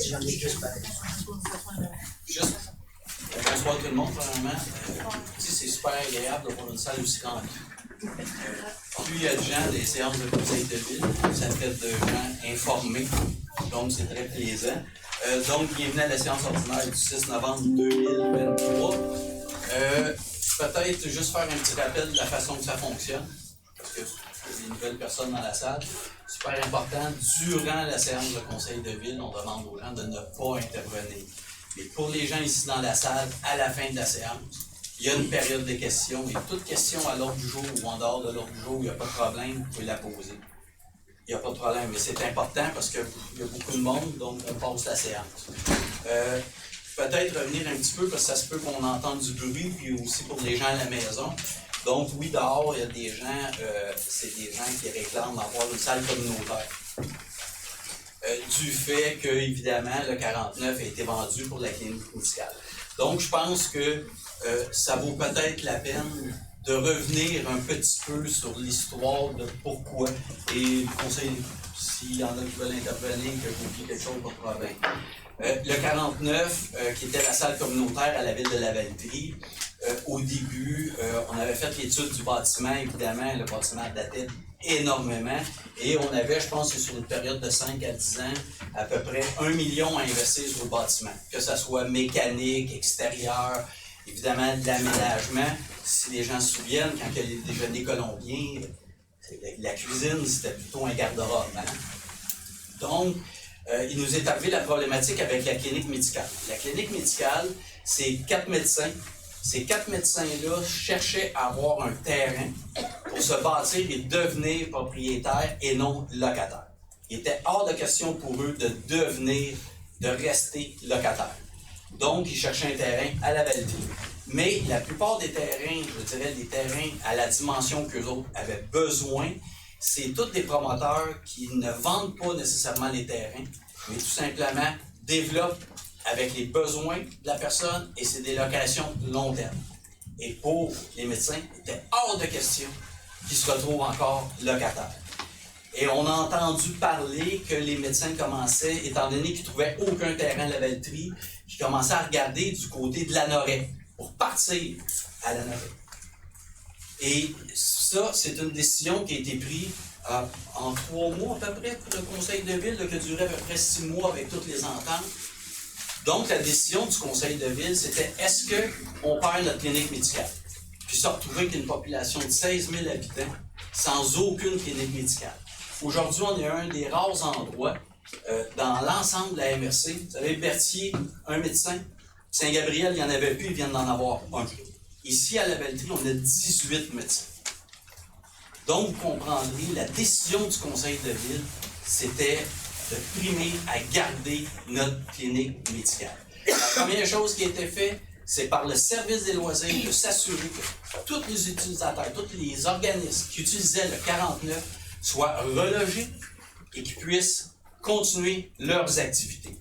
j'en ai juste parlé. Juste, bonsoir tout le monde, premièrement. C'est super agréable d'avoir une salle aussi grande. Plus il y a de gens des séances de conseil de ville, ça fait de gens informés, donc c'est très plaisant. Donc, bienvenue à la séance ordinaire du 6 novembre 2023. Peut-être juste faire un petit rappel de la façon que ça fonctionne, parce que c'est des nouvelles personnes dans la salle. Super important, durant la séance de conseil de ville, on demande aux gens de ne pas intervenir. Mais pour les gens ici dans la salle, à la fin de la séance, il y a une période de questions. Et toute question à l'ordre du jour ou en dehors de l'ordre du jour, il n'y a pas de problème, vous pouvez la poser. Il n'y a pas de problème, mais c'est important parce qu'il y a beaucoup de monde, donc on passe la séance. Peut-être revenir un petit peu, parce que ça se peut qu'on entende du bruit, puis aussi pour les gens à la maison. Donc oui, dehors, il y a des gens, c'est des gens qui réclament avoir une salle communautaire. Du fait que, évidemment, le 49 a été vendu pour la clinique médicale. Donc, je pense que ça vaut peut-être la peine de revenir un petit peu sur l'histoire de pourquoi. Et le conseil, s'il y en a qui veulent intervenir, que j'oublie quelque chose, pas de problème. Le 49, qui était la salle communautaire à la ville de Lavaltrie, au début, on avait fait l'étude du bâtiment, évidemment, le bâtiment datait énormément, et on avait, je pense que sur une période de 5 à 10 ans, à peu près 1 million à investir sur le bâtiment, que ce soit mécanique, extérieur, évidemment de l'aménagement. Si les gens se souviennent, quand il y a les déjeuners colombiens, la cuisine, c'était plutôt un garde-robe. Hein? Donc, il nous est arrivé la problématique avec la clinique médicale. La clinique médicale, c'est 4 médecins. Ces 4 médecins-là cherchaient à avoir un terrain pour se bâtir et devenir propriétaires et non locataires. Il était hors de question pour eux de rester locataires. Donc, ils cherchaient un terrain à Lavaltrie. Mais la plupart des terrains, je dirais des terrains à la dimension qu'eux autres avaient besoin, c'est tous des promoteurs qui ne vendent pas nécessairement les terrains, mais tout simplement développent avec les besoins de la personne, et c'est des locations long terme. Et pour les médecins, il était hors de question qu'ils se retrouvent encore locataires. Et on a entendu parler que les médecins commençaient, étant donné qu'ils ne trouvaient aucun terrain à Lavaltrie, qu'ils commençaient à regarder du côté de Lanoraie pour partir à Lanoraie. Et ça, c'est une décision qui a été prise en 3 mois à peu près pour le conseil de ville, qui a duré à peu près 6 mois avec toutes les ententes. Donc, la décision du conseil de ville, c'était est-ce qu'on perd notre clinique médicale? Puis se retrouver avec une population de 16 000 habitants sans aucune clinique médicale. Aujourd'hui, on est un des rares endroits dans l'ensemble de la MRC. Vous savez, Berthier, un médecin. Saint-Gabriel, il n'y en avait plus, ils viennent d'en avoir un. Ici, à Lavaltrie, on a 18 médecins. Donc, vous comprendrez, la décision du conseil de ville, c'était de primer à garder notre clinique médicale. La première chose qui a été faite, c'est par le service des loisirs de s'assurer que tous les utilisateurs, tous les organismes qui utilisaient le 49 soient relogés et qu'ils puissent continuer leurs activités.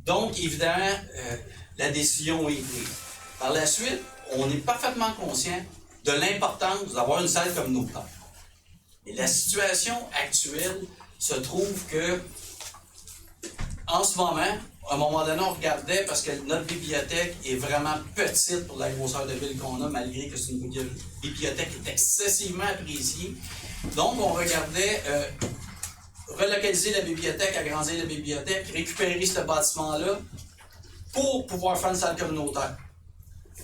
Donc, évidemment, la décision est prise. Par la suite, on est parfaitement conscient de l'importance d'avoir une salle communautaire. Et la situation actuelle se trouve que, en ce moment, à un moment donné, on regardait, parce que notre bibliothèque est vraiment petite pour la grosseur de ville qu'on a, malgré que c'est une bibliothèque qui est excessivement appréciée. Donc, on regardait relocaliser la bibliothèque, agrandir la bibliothèque, récupérer ce bâtiment-là pour pouvoir faire une salle communautaire.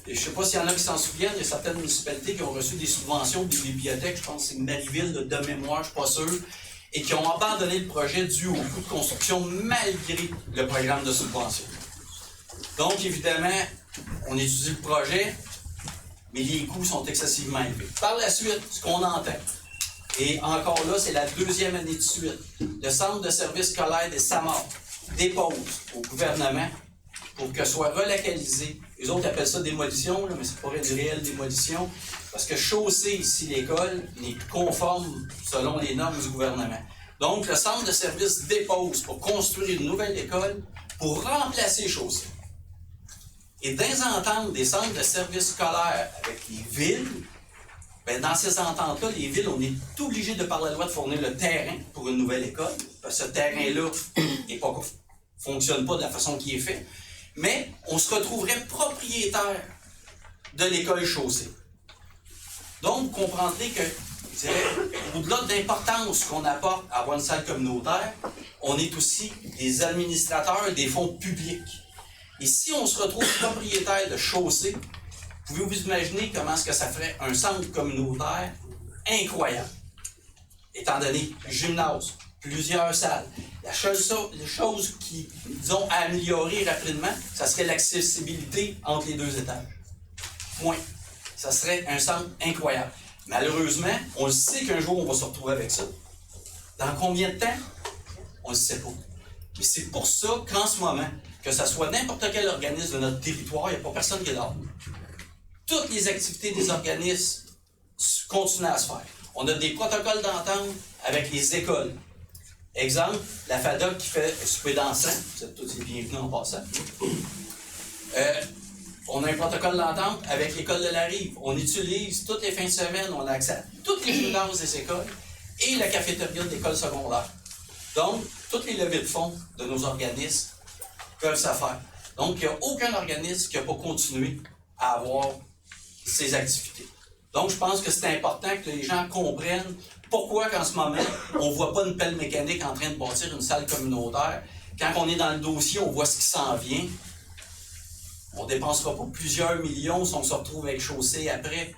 Et je ne sais pas s'il y en a qui s'en souviennent, il y a certaines municipalités qui ont reçu des subventions des bibliothèques, je pense que c'est Marieville de mémoire, je ne suis pas sûr, et qui ont abandonné le projet dû au coût de construction malgré le programme de subvention. Donc, évidemment, on étudie le projet, mais les coûts sont excessivement élevés. Par la suite, ce qu'on entend, et encore là, c'est la 2e année de suite, le Centre de services scolaires des SAMAR dépose au gouvernement pour que soit relocalisé. Les autres appellent ça démolition, là, mais c'est pas une réelle démolition, parce que chausser ici l'école n'est plus conforme selon les normes du gouvernement. Donc, le centre de services dépose pour construire une nouvelle école pour remplacer chausser. Et dans les ententes des centres de services scolaires avec les villes, bien, dans ces ententes-là, les villes, on est obligé de par la loi de fournir le terrain pour une nouvelle école, parce que ce terrain-là n'est pas fonctionne pas de la façon qui est fait, mais on se retrouverait propriétaire de l'école chaussée. Donc, vous comprendrez que, je dirais, au-delà de l'importance qu'on apporte à avoir une salle communautaire, on est aussi des administrateurs des fonds publics. Et si on se retrouve propriétaire de chaussée, pouvez-vous imaginer comment est-ce que ça ferait un centre communautaire incroyable? Étant donné gymnase, plusieurs salles. La chose qui, disons, à améliorer rapidement, ça serait l'accessibilité entre les deux étages. Point. Ça serait un centre incroyable. Malheureusement, on le sait qu'un jour, on va se retrouver avec ça. Dans combien de temps? On ne le sait pas. Mais c'est pour ça qu'en ce moment, que ce soit n'importe quel organisme de notre territoire, il n'y a pas personne qui est là. Toutes les activités des organismes continuent à se faire. On a des protocoles d'entente avec les écoles. Exemple, la FADOC qui fait souper dansant. Vous êtes tous les bienvenus en passant. On a un protocole d'entente avec l'école de la Rive. On utilise toutes les fins de semaine, on a accès à toutes les gymnases des écoles et la cafétéria de l'école secondaire. Donc, toutes les levées de fonds de nos organismes peuvent se faire. Donc, il n'y a aucun organisme qui n'a pas continué à avoir ces activités. Donc, je pense que c'est important que les gens comprennent pourquoi, qu'en ce moment, on ne voit pas une pelle mécanique en train de bâtir une salle communautaire. Quand on est dans le dossier, on voit ce qui s'en vient. On ne dépensera pas plusieurs millions si on se retrouve avec chaussée après.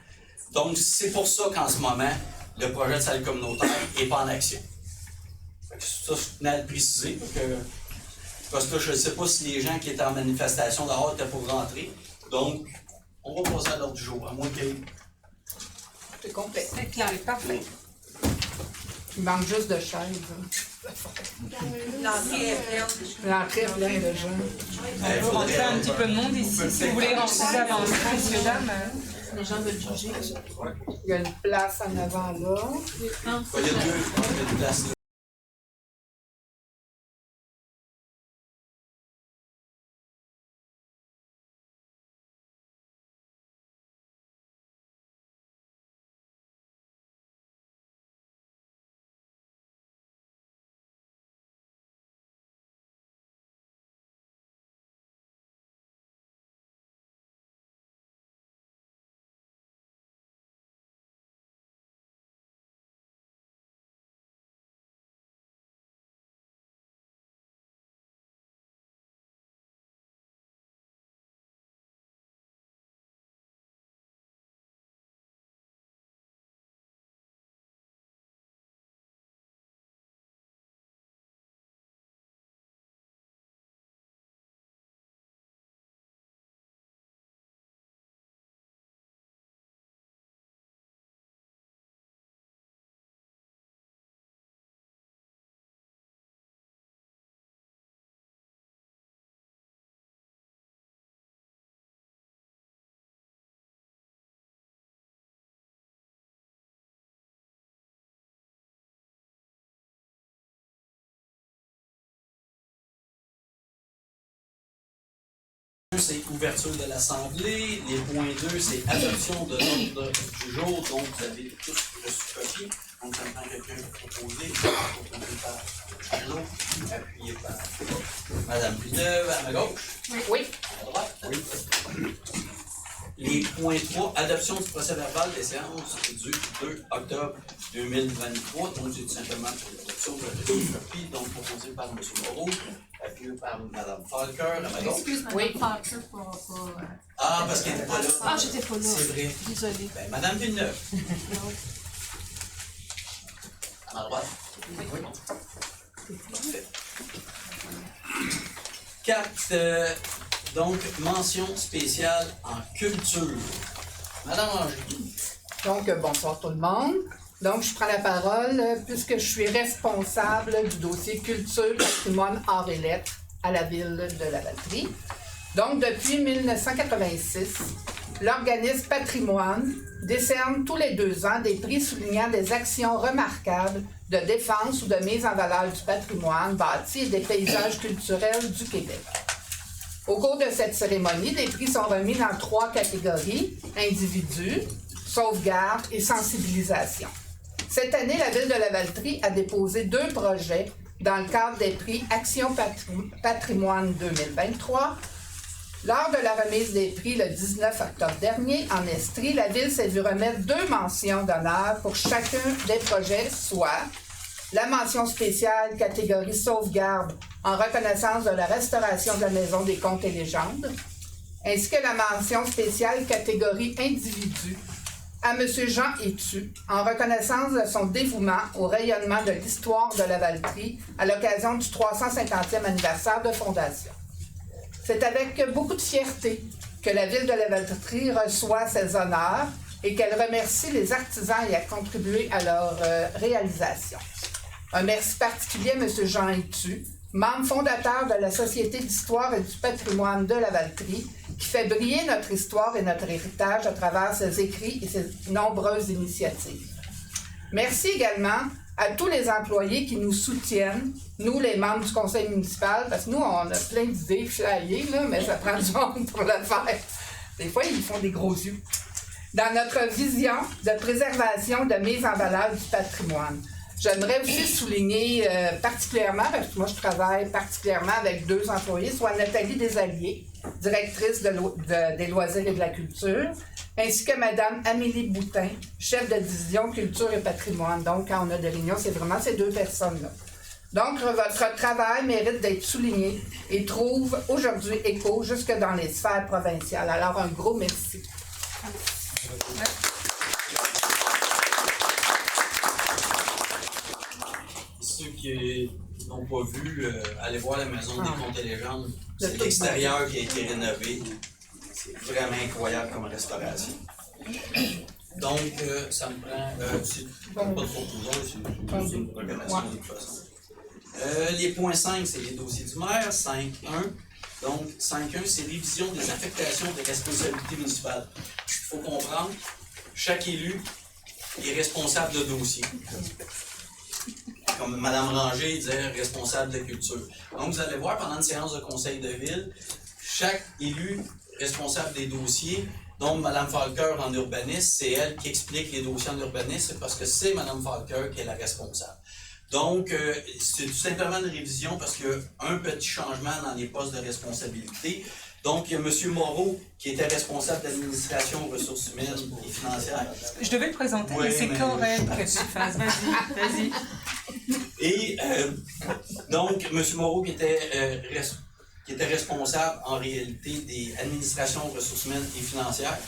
Donc, c'est pour ça qu'en ce moment, le projet de salle communautaire n'est pas en action. Ça, je tenais à le préciser, parce que je ne sais pas si les gens qui étaient en manifestation dehors étaient pour rentrer. Donc, on va passer à l'ordre du jour, à moins que... C'est complet. C'est clair, parfait. Il manque juste de chaises. L'entrée est pleine. L'entrée est pleine de gens. On va rentrer un petit peu de monde ici. Si vous voulez rentrer d'avance, messieurs, dames. Les gens veulent juger. Il y a une place en avant là. Il y a deux places là. C'est ouverture de l'Assemblée. Les points 2, c'est adoption de l'ordre du jour. Donc, vous avez tous reçu copie. Donc, ça prend quelqu'un pour proposer. Proposé par Arnaud, appuyé par Mme Villeneuve à ma gauche. Oui. À droite. Oui. Les points 3, adoption du procès verbal des séances du 2 octobre 2023. Donc, c'est tout simplement pour l'adoption de la copie, donc proposée par M. Moreau, appuyé par Mme Falker à ma gauche. Excuse-moi, Oui. Falker pour... Ah, parce qu'elle n'était pas là. Ah, j'étais pas là. C'est vrai. Désolée. Ben, Mme Villeneuve. À ma droite. Oui. Parfait. 4. Donc, mention spéciale en culture. Madame Angers. Donc, bonsoir tout le monde. Donc, je prends la parole puisque je suis responsable du dossier culture, patrimoine, arts et lettres à la ville de Lavaltrie. Donc, depuis 1986, l'organisme Patrimoine décerne tous les 2 ans des prix soulignant des actions remarquables de défense ou de mise en valeur du patrimoine bâti et des paysages culturels du Québec. Au cours de cette cérémonie, les prix sont remis dans 3 catégories: individus, sauvegarde et sensibilisation. Cette année, la ville de Lavaltrie a déposé 2 projets dans le cadre des prix Action Patrimoine 2023. Lors de la remise des prix le 19 octobre dernier, en Estrie, la Ville s'est vue remettre 2 mentions d'honneur pour chacun des projets, soit la mention spéciale catégorie sauvegarde en reconnaissance de la restauration de la Maison des Contes et légendes, ainsi que la mention spéciale catégorie individu à M. Jean Etu, en reconnaissance de son dévouement au rayonnement de l'histoire de la Valtrie à l'occasion du 350e anniversaire de fondation. C'est avec beaucoup de fierté que la Ville de la Valtrie reçoit ces honneurs et qu'elle remercie les artisans y a contribué à leur réalisation. Un merci particulier à M. Jean Etu, membre fondateur de la Société d'histoire et du patrimoine de la Valtrie, qui fait briller notre histoire et notre héritage à travers ses écrits et ses nombreuses initiatives. Merci également à tous les employés qui nous soutiennent, nous les membres du conseil municipal, parce que nous, on a plein d'idées flyées, là, mais ça prend du monde pour le faire. Des fois, ils font des gros yeux. Dans notre vision de préservation, de mise en valeur du patrimoine. J'aimerais aussi souligner particulièrement, parce que moi je travaille particulièrement avec 2 employés, soit Nathalie Desalliés, directrice des loisirs et de la culture, ainsi que Mme Amélie Boutin, chef de division culture et patrimoine. Donc, quand on a des réunions, c'est vraiment ces 2 personnes-là. Donc, votre travail mérite d'être souligné et trouve aujourd'hui écho jusque dans les sphères provinciales. Alors, un gros merci. Ceux qui n'ont pas vu, allez voir la Maison des Contes et légendes. C'est l'extérieur qui a été rénové. C'est vraiment incroyable comme restauration. Donc, ça me prend... c'est pas de conclusion, c'est une reconnaissance de toute façon. Les points 5, c'est les dossiers du maire. 5.1. Donc, 5.1, c'est révision des affectations des responsabilités municipales. Il faut comprendre, chaque élu est responsable de dossier. Comme Mme Ranger disait, responsable de culture. Donc, vous allez voir, pendant une séance de conseil de ville, chaque élu responsable des dossiers, donc Mme Falker en urbanisme, c'est elle qui explique les dossiers en urbanisme, parce que c'est Mme Falker qui est la responsable. Donc, c'est tout simplement une révision parce qu'il y a un petit changement dans les postes de responsabilité. Donc, il y a M. Moreau qui était responsable d'administration, ressources humaines et financières. Je devais le présenter, oui, mais c'est correct que tu fasses. Vas-y. Et donc, M. Moreau qui était responsable en réalité des administrations, ressources humaines et financières.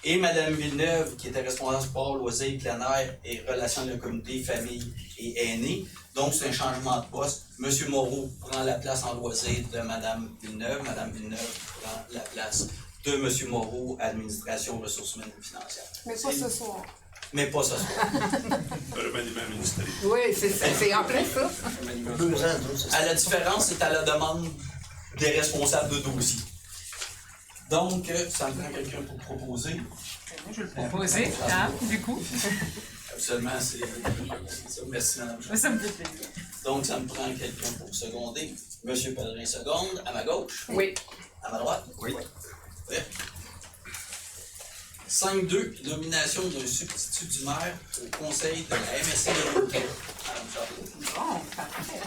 Et Mme Villeneuve, qui était responsable sport, loisirs, plein air et relations de la communauté, famille et aînés. Donc, c'est un changement de poste. M. Moreau prend la place en loisirs de Mme Villeneuve. Mme Villeneuve prend la place de M. Moreau, administration, ressources humaines et financières. Mais pas ce soir. Mais pas ce soir. Le remaniement ministériel. Oui, c'est en plein ça. 2 ans, À la différence, c'est à la demande des responsables de dossier. Donc, ça me prend quelqu'un pour proposer. Je vais le proposer, hein, du coup. Absolument, c'est ça. Merci, Mme Jean. Ça me fait plaisir. Donc, ça me prend quelqu'un pour seconder. M. Pellerin seconde, à ma gauche. Oui. À ma droite. Oui. Ouais. 5.2, nomination d'un substitut du maire au conseil de la MSC de Rouquet. Madame Charlot. Bon, parfait.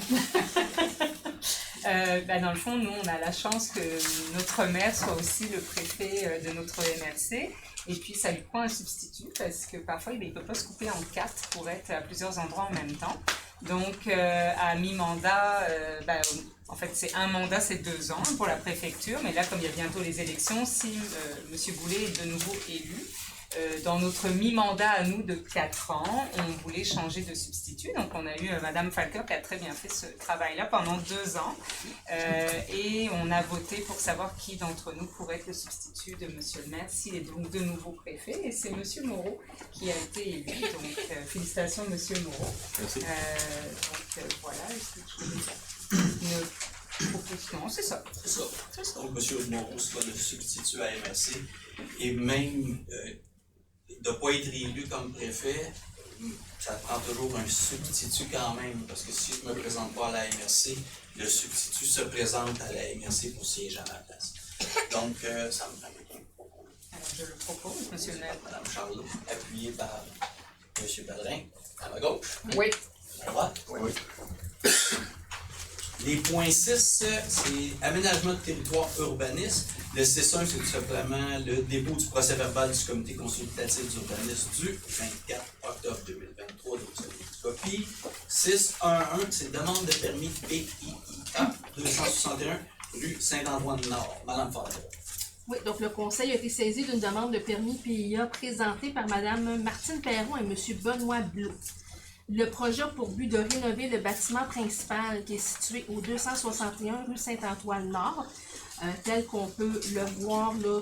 Dans le fond, nous, on a la chance que notre maire soit aussi le préfet de notre MRC. Et puis, ça lui prend un substitut parce que parfois, il ne peut pas se couper en 4 pour être à plusieurs endroits en même temps. Donc, à mi-mandat, en fait, c'est un mandat, c'est 2 ans pour la préfecture. Mais là, comme il y a bientôt les élections, si M. Boulet est de nouveau élu, dans notre mi-mandat à nous de 4 ans, on voulait changer de substitut. Donc, on a eu Mme Falker qui a très bien fait ce travail-là pendant 2 ans. Et on a voté pour savoir qui d'entre nous pourrait être le substitut de M. le maire, s'il est donc de nouveau préfet. Et c'est M. Moreau qui a été élu. Donc, félicitations, M. Moreau. Merci. Voilà, est-ce que tu peux dire une proposition? C'est ça. C'est ça. Donc, M. Moreau sera le substitut à MRC. Et même de ne pas être élu comme préfet, ça prend toujours un substitut quand même. Parce que si je ne me présente pas à la MRC, le substitut se présente à la MRC pour siéger à ma place. Donc, ça me prend quelqu'un. Alors, je le propose, M. le maire. Mme Charlot, appuyée par M. Pellerin, à ma gauche. Oui. À ma droite. Oui. Les points 6, c'est aménagement de territoire urbaniste. Le 6.1, c'est tout simplement le dépôt du procès-verbal du comité consultatif d'urbanisme du 24 octobre 2023. Donc, ça fait une copie. 6.1.1, c'est demande de permis PIIA 261 rue Saint-Antoine-Nord. Madame Fadel. Oui, donc le conseil a été saisi d'une demande de permis PIA présentée par Mme Martine Perron et M. Benoît Blot. Le projet a pour but de rénover le bâtiment principal qui est situé au 261 rue Saint-Antoine-Nord, tel qu'on peut le voir là,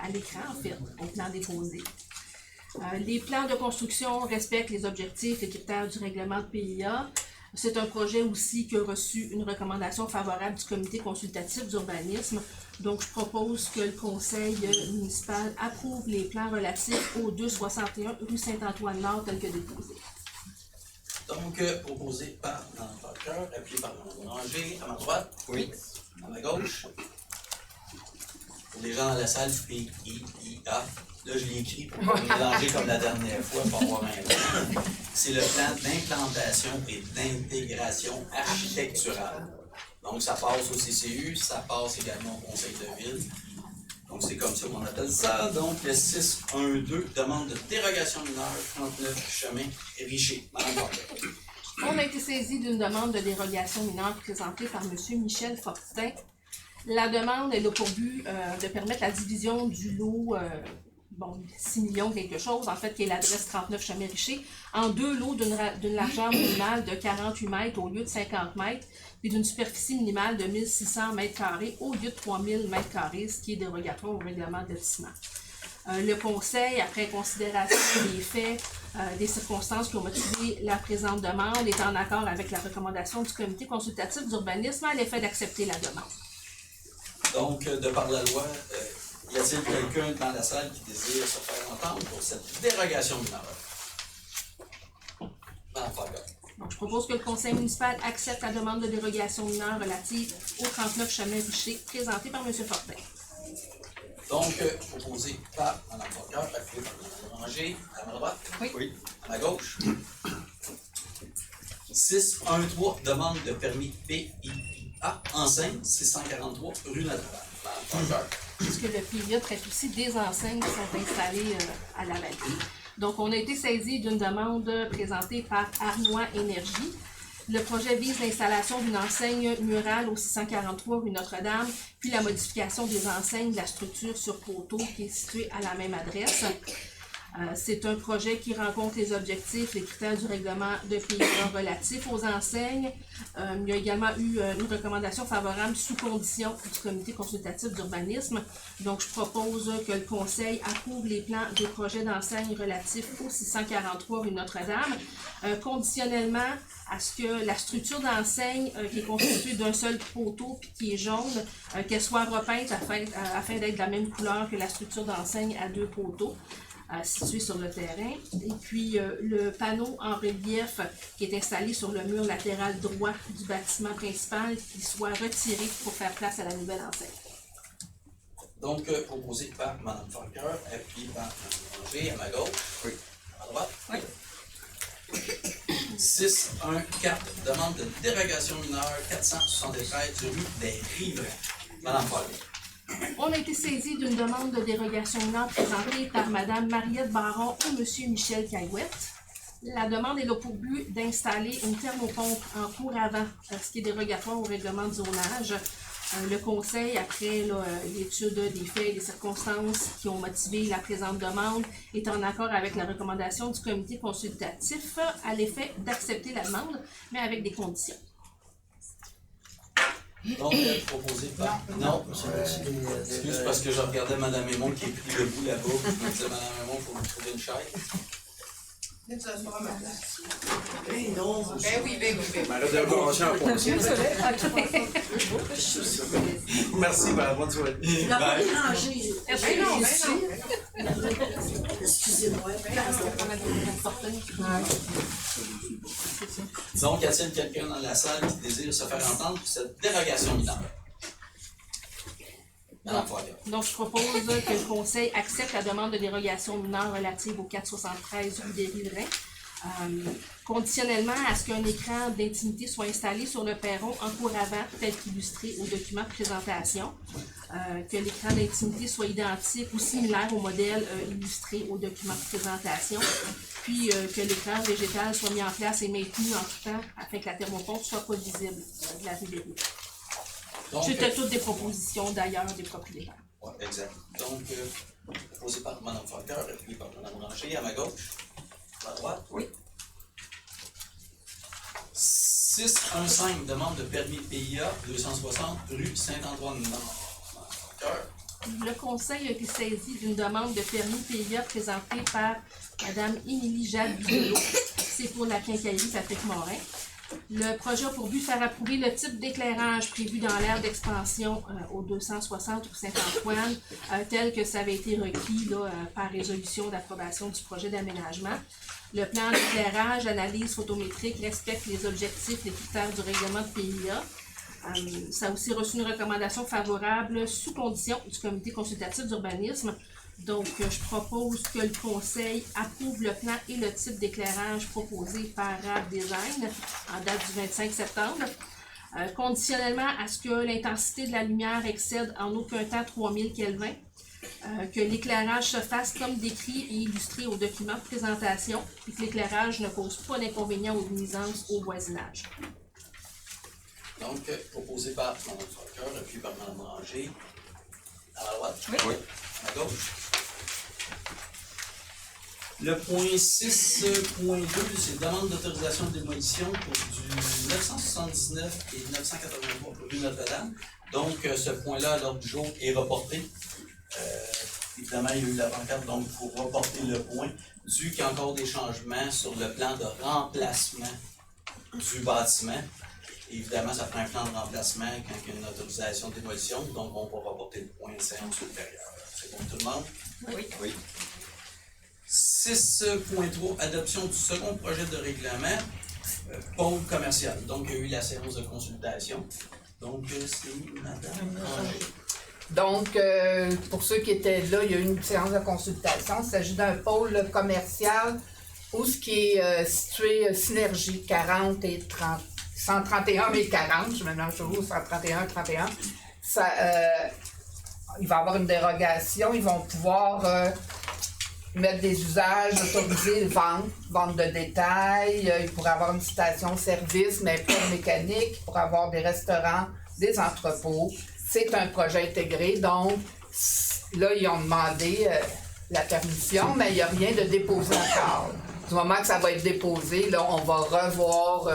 à l'écran, en fait, au plan déposé. Les plans de construction respectent les objectifs et critères du règlement de PIA. C'est un projet aussi qui a reçu une recommandation favorable du comité consultatif d'urbanisme. Donc, je propose que le conseil municipal approuve les plans relatifs au 261 rue Saint-Antoine-Nord tels que déposés. Donc, proposé par Mme Parker, appuyé par Mme Boulanger, à ma droite. Oui. À ma gauche. Pour les gens dans la salle, PIIA. Là, je l'ai écrit pour pas mélanger comme la dernière fois, pour avoir un plan. C'est le plan d'implantation et d'intégration architecturale. Donc, ça passe au CCU, ça passe également au Conseil de ville. Donc, c'est comme ça qu'on appelle ça. Donc, le 6.1.2, demande de dérogation mineure, 39 chemin Richer. Madame Parker. On a été saisi d'une demande de dérogation mineure présentée par M. Michel Fortin. La demande elle a pour but de permettre la division du lot, 6 millions quelque chose, en fait, qui est l'adresse 39 chemin Richer, en deux lots d'une largeur minimale de 48 mètres au lieu de 50 mètres et d'une superficie minimale de 1600 mètres carrés au lieu de 3000 mètres carrés, ce qui est dérogatoire au règlement de lotissement. Le conseil, après considération des faits, des circonstances qui ont motivé la présente demande, est en accord avec la recommandation du comité consultatif d'urbanisme à l'effet d'accepter la demande. Donc, de par la loi, y a-t-il quelqu'un dans la salle qui désire se faire entendre pour cette dérogation mineure? Madame Parker. Donc, je propose que le conseil municipal accepte la demande de dérogation mineure relative au 39 chemin Richer présentée par M. Fortin. Donc, proposé par Mme Parker, appuyé par Mme Boulanger, à ma droite. Oui. À ma gauche. 6.1.3, demande de permis PIIA, enseigne, 643 rue Notre-Dame. Madame Parker. Puisque le PIA traite aussi des enseignes qui sont installées à la vallée. Donc, on a été saisi d'une demande présentée par Arnois Énergie. Le projet vise l'installation d'une enseigne murale au 643 rue Notre-Dame, puis la modification des enseignes de la structure sur poteau qui est située à la même adresse. C'est un projet qui rencontre les objectifs, les critères du règlement de PIA relatifs aux enseignes. Il y a également eu une recommandation favorable sous condition du comité consultatif d'urbanisme. Donc, je propose que le conseil approuve les plans des projets d'enseignes relatifs au 643 rue Notre-Dame, conditionnellement à ce que la structure d'enseigne qui est constituée d'un seul poteau puis qui est jaune, qu'elle soit repeinte afin d'être de la même couleur que la structure d'enseigne à deux poteaux. Situé sur le terrain. Et puis, le panneau en relief qui est installé sur le mur latéral droit du bâtiment principal qui soit retiré pour faire place à la nouvelle enseigne. Donc, proposé par Mme Parker, appuyé par Mme Boulanger, à ma gauche. Oui. À ma droite. Oui. 6.1.4, demande de dérogation mineure, 473 rue des Riverains. Madame Parker. On a été saisi d'une demande de dérogation mineure présentée par Mme Mariette Baron et M. Michel Caillouette. La demande est là pour but d'installer une thermopompe en cours avant, ce qui est dérogatoire au règlement de zonage. Le conseil, après l'étude des faits et des circonstances qui ont motivé la présente demande, est en accord avec la recommandation du comité consultatif à l'effet d'accepter la demande, mais avec des conditions. Donc, proposé par... Non, excuse parce que je regardais Mme Aymon qui est pris debout là-bas. Je me disais, Mme Aymon, il faut me trouver une chaise. Ben non. Ben oui. Ben là, d'abord, on tient en fonction. Merci, madame. Bonne soirée. La pas dérangé. Ben non. Excusez-moi. Donc, y a-t-il quelqu'un dans la salle qui désire se faire entendre pour cette dérogation mineure? Madame Poirier. Donc, je propose que le conseil accepte la demande de dérogation mineure relative au 473 rue des Riverains. Conditionnellement à ce qu'un écran d'intimité soit installé sur le perron en cours avant, tel qu'illustré au document de présentation, que l'écran d'intimité soit identique ou similaire au modèle illustré au document de présentation, puis que l'écran végétal soit mis en place et maintenu en tout temps afin que la thermopompe ne soit pas visible de la rue des Rues. C'était toutes des propositions d'ailleurs des propriétaires. Oui, exact. Donc, proposé par Mme Falker et puis par Mme Ranger à ma gauche. À ma droite. Oui. 615, demande de permis PIA 260 rue Saint-Antoine-Nord. Le conseil a été saisi d'une demande de permis PIA présentée par Mme Émilie Jade-Bigelow. C'est pour la quincaillerie Patrick Morin. Le projet a pour but de faire approuver le type d'éclairage prévu dans l'aire d'expansion au 260 rue Saint-Antoine, tel que ça avait été requis là, par résolution d'approbation du projet d'aménagement. Le plan d'éclairage, analyse photométrique respecte les objectifs, les critères du règlement de PIA. Ça a aussi reçu une recommandation favorable sous condition du comité consultatif d'urbanisme. Donc, je propose que le conseil approuve le plan et le type d'éclairage proposé par RAB Design en date du 25 septembre. Conditionnellement à ce que l'intensité de la lumière excède en aucun temps 3000 Kelvin, que l'éclairage se fasse comme décrit et illustré au document de présentation, et que l'éclairage ne cause pas d'inconvénients ou de nuisances au voisinage. Donc, proposé par Mme Falker et puis par Mme Ranger. À la droite? Oui. À gauche. Le point 6.2, c'est demande d'autorisation de démolition pour du 979 et 983 rue Notre-Dame. Donc, ce point-là, à l'ordre du jour, est reporté. Évidemment, il y a eu la pancarte, donc il faut reporter le point, dû qu'il y a encore des changements sur le plan de remplacement du bâtiment. Et évidemment, ça prend un plan de remplacement quand il y a une autorisation de démolition, donc on va reporter le point de séance ultérieure. C'est bon tout le monde? Oui. Oui. 6.3, adoption du second projet de règlement, pôle commercial. Donc, il y a eu la séance de consultation. Donc, c'est Mme Ranger. Donc, pour ceux qui étaient là, il y a eu une séance de consultation. Il s'agit d'un pôle commercial où ce qui est situé Synergie 40 et 30, 131 et 40, je me mélange toujours 131 et 31. Ça, il va y avoir une dérogation, ils vont pouvoir mettre des usages autorisés, vente de détail, il pourrait avoir une station-service, mais pas de mécanique, il pourrait avoir des restaurants, des entrepôts. C'est un projet intégré, donc là, ils ont demandé la permission, mais il n'y a rien de déposé encore. Du moment que ça va être déposé, là, on va revoir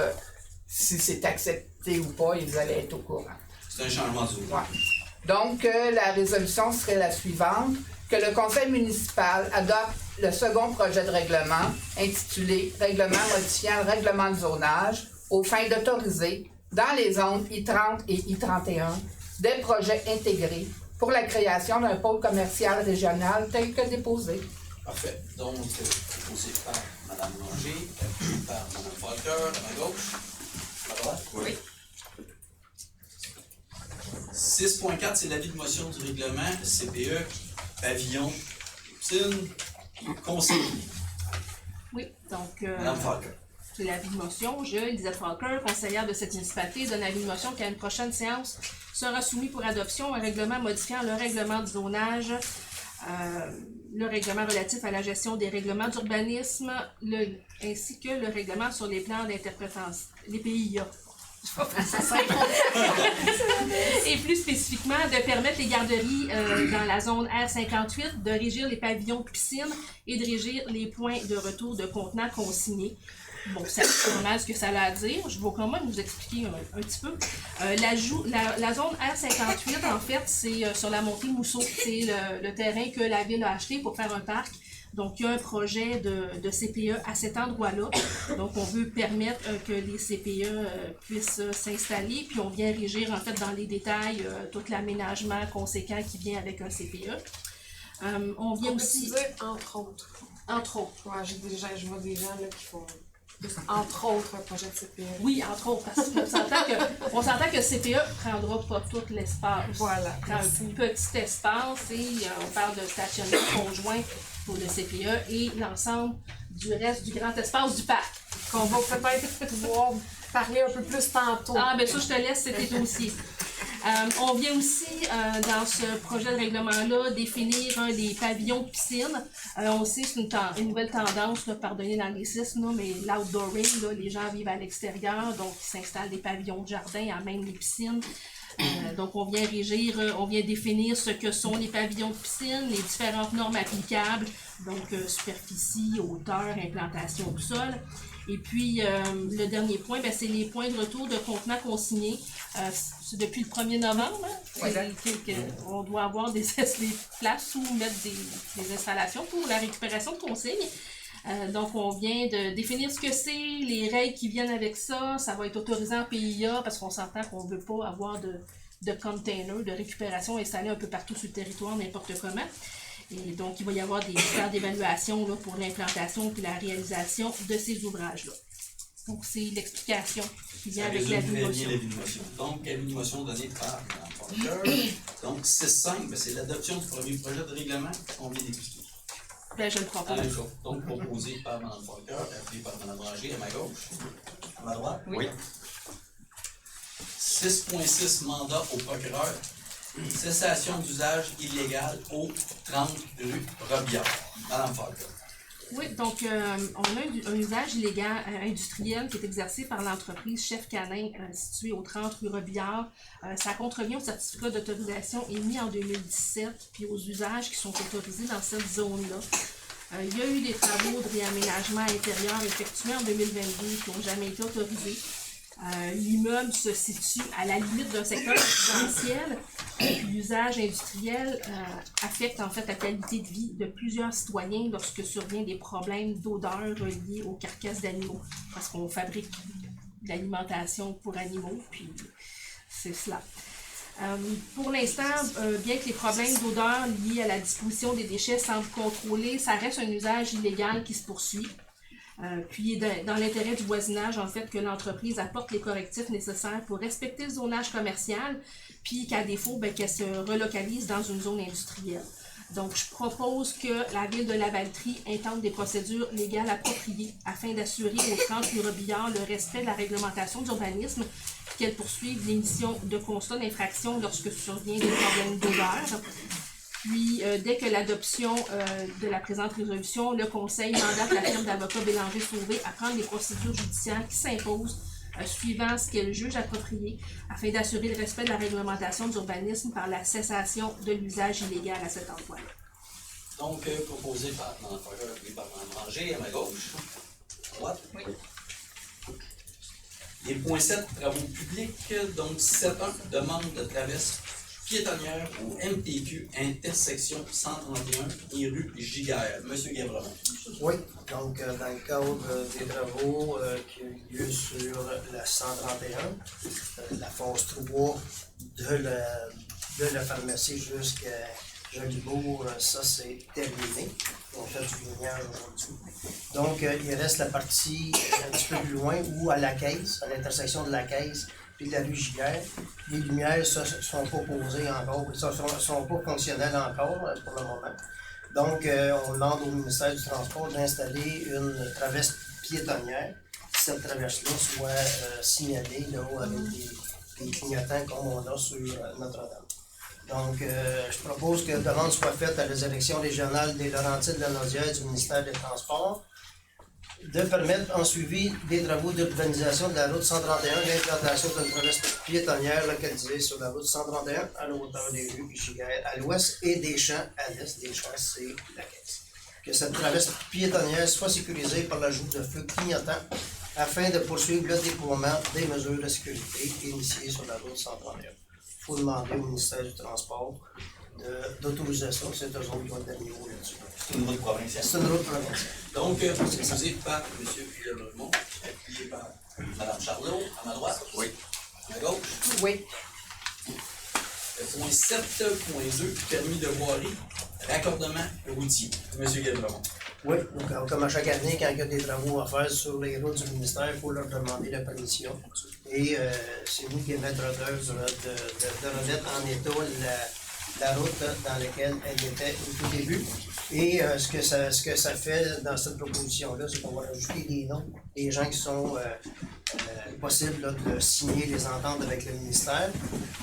si c'est accepté ou pas, et vous allez être au courant. C'est un changement du Ouais. Donc, la résolution serait la suivante, que le conseil municipal adopte le second projet de règlement intitulé « Règlement modifiant le règlement de zonage aux fins d'autoriser, dans les zones I-30 et I-31, des projets intégrés pour la création d'un pôle commercial régional tel que déposé. » Parfait. Donc, proposé par Mme Ranger, par Mme Falker, à ma gauche. À droite? Oui. 6.4, c'est l'avis de motion du règlement CPE, pavillon, piscine, conseil. Oui, donc Mme Falker. c'est l'avis de motion. Je, Elisabeth Falker, conseillère de cette municipalité, donne l'avis de motion qu'à une prochaine séance sera soumis pour adoption un règlement modifiant le règlement du zonage, le règlement relatif à la gestion des règlements d'urbanisme, ainsi que le règlement sur les plans d'interprétation, les PIA. Et plus spécifiquement, de permettre les garderies dans la zone R58, de régir les pavillons de piscine et de régir les points de retour de contenants consignés. Bon, c'est normal ce que ça a à dire. Je vais quand même vous expliquer un petit peu. La zone R58, en fait, c'est sur la montée Mousseau. C'est le terrain que la ville a acheté pour faire un parc. Donc, il y a un projet de CPE à cet endroit-là. Donc, on veut permettre que les CPE puissent s'installer. Puis, on vient régir, en fait, dans les détails, tout l'aménagement conséquent qui vient avec un CPE. On vient aussi... dire entre autres. Entre autres. Ouais, je vois des gens là, qui font entre autres un projet de CPE. Oui, entre autres, parce qu'on s'entend que le CPE ne prendra pas tout l'espace. Voilà. Prend un petit espace et on parle de stationnement conjoint pour le CPE et l'ensemble du reste du grand espace du parc. Qu'on va peut-être pouvoir parler un peu plus tantôt. Ah, ben ça, je te laisse, c'était ton dossier. On vient aussi, dans ce projet de règlement-là, définir des pavillons de piscine. On sait que c'est une nouvelle tendance, là, pardonnez l'anglicisme, là, mais l'outdooring, là, les gens vivent à l'extérieur, donc ils s'installent des pavillons de jardin, à même les piscines. Donc on vient définir ce que sont les pavillons de piscine, les différentes normes applicables, donc superficie, hauteur, implantation au sol. Et puis, le dernier point, ben, c'est les points de retour de contenants consignés. C'est depuis le 1er novembre, hein, on doit avoir des places où mettre des installations pour la récupération de consignes. Donc, on vient de définir ce que c'est, les règles qui viennent avec ça. Ça va être autorisé en PIA parce qu'on s'entend qu'on ne veut pas avoir de containers de récupération installés un peu partout sur le territoire, n'importe comment. Et donc, il va y avoir des critères d'évaluation là, pour l'implantation et la réalisation de ces ouvrages-là. Donc, c'est l'explication qui vient avec la motion. Donc, avis de motion donnée par Mme Parker. Donc, 6.5, ben, c'est l'adoption du premier projet de règlement qu'on vient d'expliquer. Ben, je le propose. Donc, proposé par Mme Parker, appuyé par Mme Ranger à ma gauche. À ma droite? Oui. 6.6, mandat au procureur. Cessation d'usage illégal au 30 rue Robillard. Madame Parker. Oui, donc on a un usage illégal industriel qui est exercé par l'entreprise Chef Canin située au 30 rue Robillard. Ça contrevient au certificat d'autorisation émis en 2017 puis aux usages qui sont autorisés dans cette zone-là. Il y a eu des travaux de réaménagement intérieur effectués en 2022 qui n'ont jamais été autorisés. L'immeuble se situe à la limite d'un secteur résidentiel. L'usage industriel affecte en fait la qualité de vie de plusieurs citoyens lorsque survient des problèmes d'odeur liés aux carcasses d'animaux, parce qu'on fabrique de l'alimentation pour animaux, puis c'est cela. Pour l'instant, bien que les problèmes d'odeur liés à la disposition des déchets semblent contrôlés, ça reste un usage illégal qui se poursuit. Puis dans l'intérêt du voisinage, en fait, que l'entreprise apporte les correctifs nécessaires pour respecter le zonage commercial, puis qu'à défaut, ben, qu'elle se relocalise dans une zone industrielle. Donc, je propose que la Ville de Lavaltrie intente des procédures légales appropriées afin d'assurer aux 30 rue Robillard le respect de la réglementation d'urbanisme, qu'elle poursuive l'émission de constats d'infraction lorsque survient des problèmes d'odeur. Puis, dès que l'adoption de la présente résolution, le Conseil mandate la firme d'avocats Bélanger-Sauvé à prendre les procédures judiciaires qui s'imposent suivant ce qu'elle juge approprié afin d'assurer le respect de la réglementation d'urbanisme par la cessation de l'usage illégal à cet endroit-là. Donc, proposé par Mme Parker, appuyé par Mme Ranger à ma gauche. À droite? Oui. Les points 7, travaux publics. Donc, 7.1, demande de traverse piétonnière au MTQ, intersection 131 et rue Giguère. Monsieur Guévremont. Oui, donc dans le cadre des travaux qui ont eu lieu sur la 131, la phase 3 de la pharmacie jusqu'à Jolibourg, ça c'est terminé. On fait du lumière aujourd'hui. Donc il reste la partie un petit peu plus loin où à la caisse, à l'intersection de la caisse, puis de la rue Giguère, les lumières ne sont pas posées encore, ne sont pas fonctionnelles encore pour le moment. Donc, on demande au ministère du Transport d'installer une traverse piétonnière. Cette traverse-là soit signalée là, avec des clignotants comme on a sur Notre-Dame. Donc, je propose que la demande soit faite à la direction régionale des Laurentides-de-la-Naudière du ministère des Transports de permettre en suivi des travaux d'urbanisation de la route 131 l'implantation d'une traverse piétonnière localisée sur la route 131 à la hauteur des rues Giguère à l'ouest et des champs à l'est. Des champs, c'est la caisse. Que cette traverse piétonnière soit sécurisée par l'ajout de feux clignotants afin de poursuivre le déploiement des mesures de sécurité initiées sur la route 131. Il faut demander au ministère du Transport d'autorisation, c'est eux autres qui ont le dernier mot là-dessus. C'est une route provinciale. C'est une route provinciale. Donc, proposé par M. Guillermont, appuyé par Mme Charlot, à ma droite. Oui. À ma gauche. Oui. Le point 7.2, permis de voirie, raccordement routier. M. Guillermont. Oui, donc comme à chaque année, quand il y a des travaux à faire sur les routes du ministère, il faut leur demander la permission. Et c'est nous qui est maître d'œuvre de remettre en état la route dans laquelle elle était au tout début. Et ce que ça fait dans cette proposition-là, c'est qu'on va rajouter des noms des gens qui sont possibles là, de signer les ententes avec le ministère.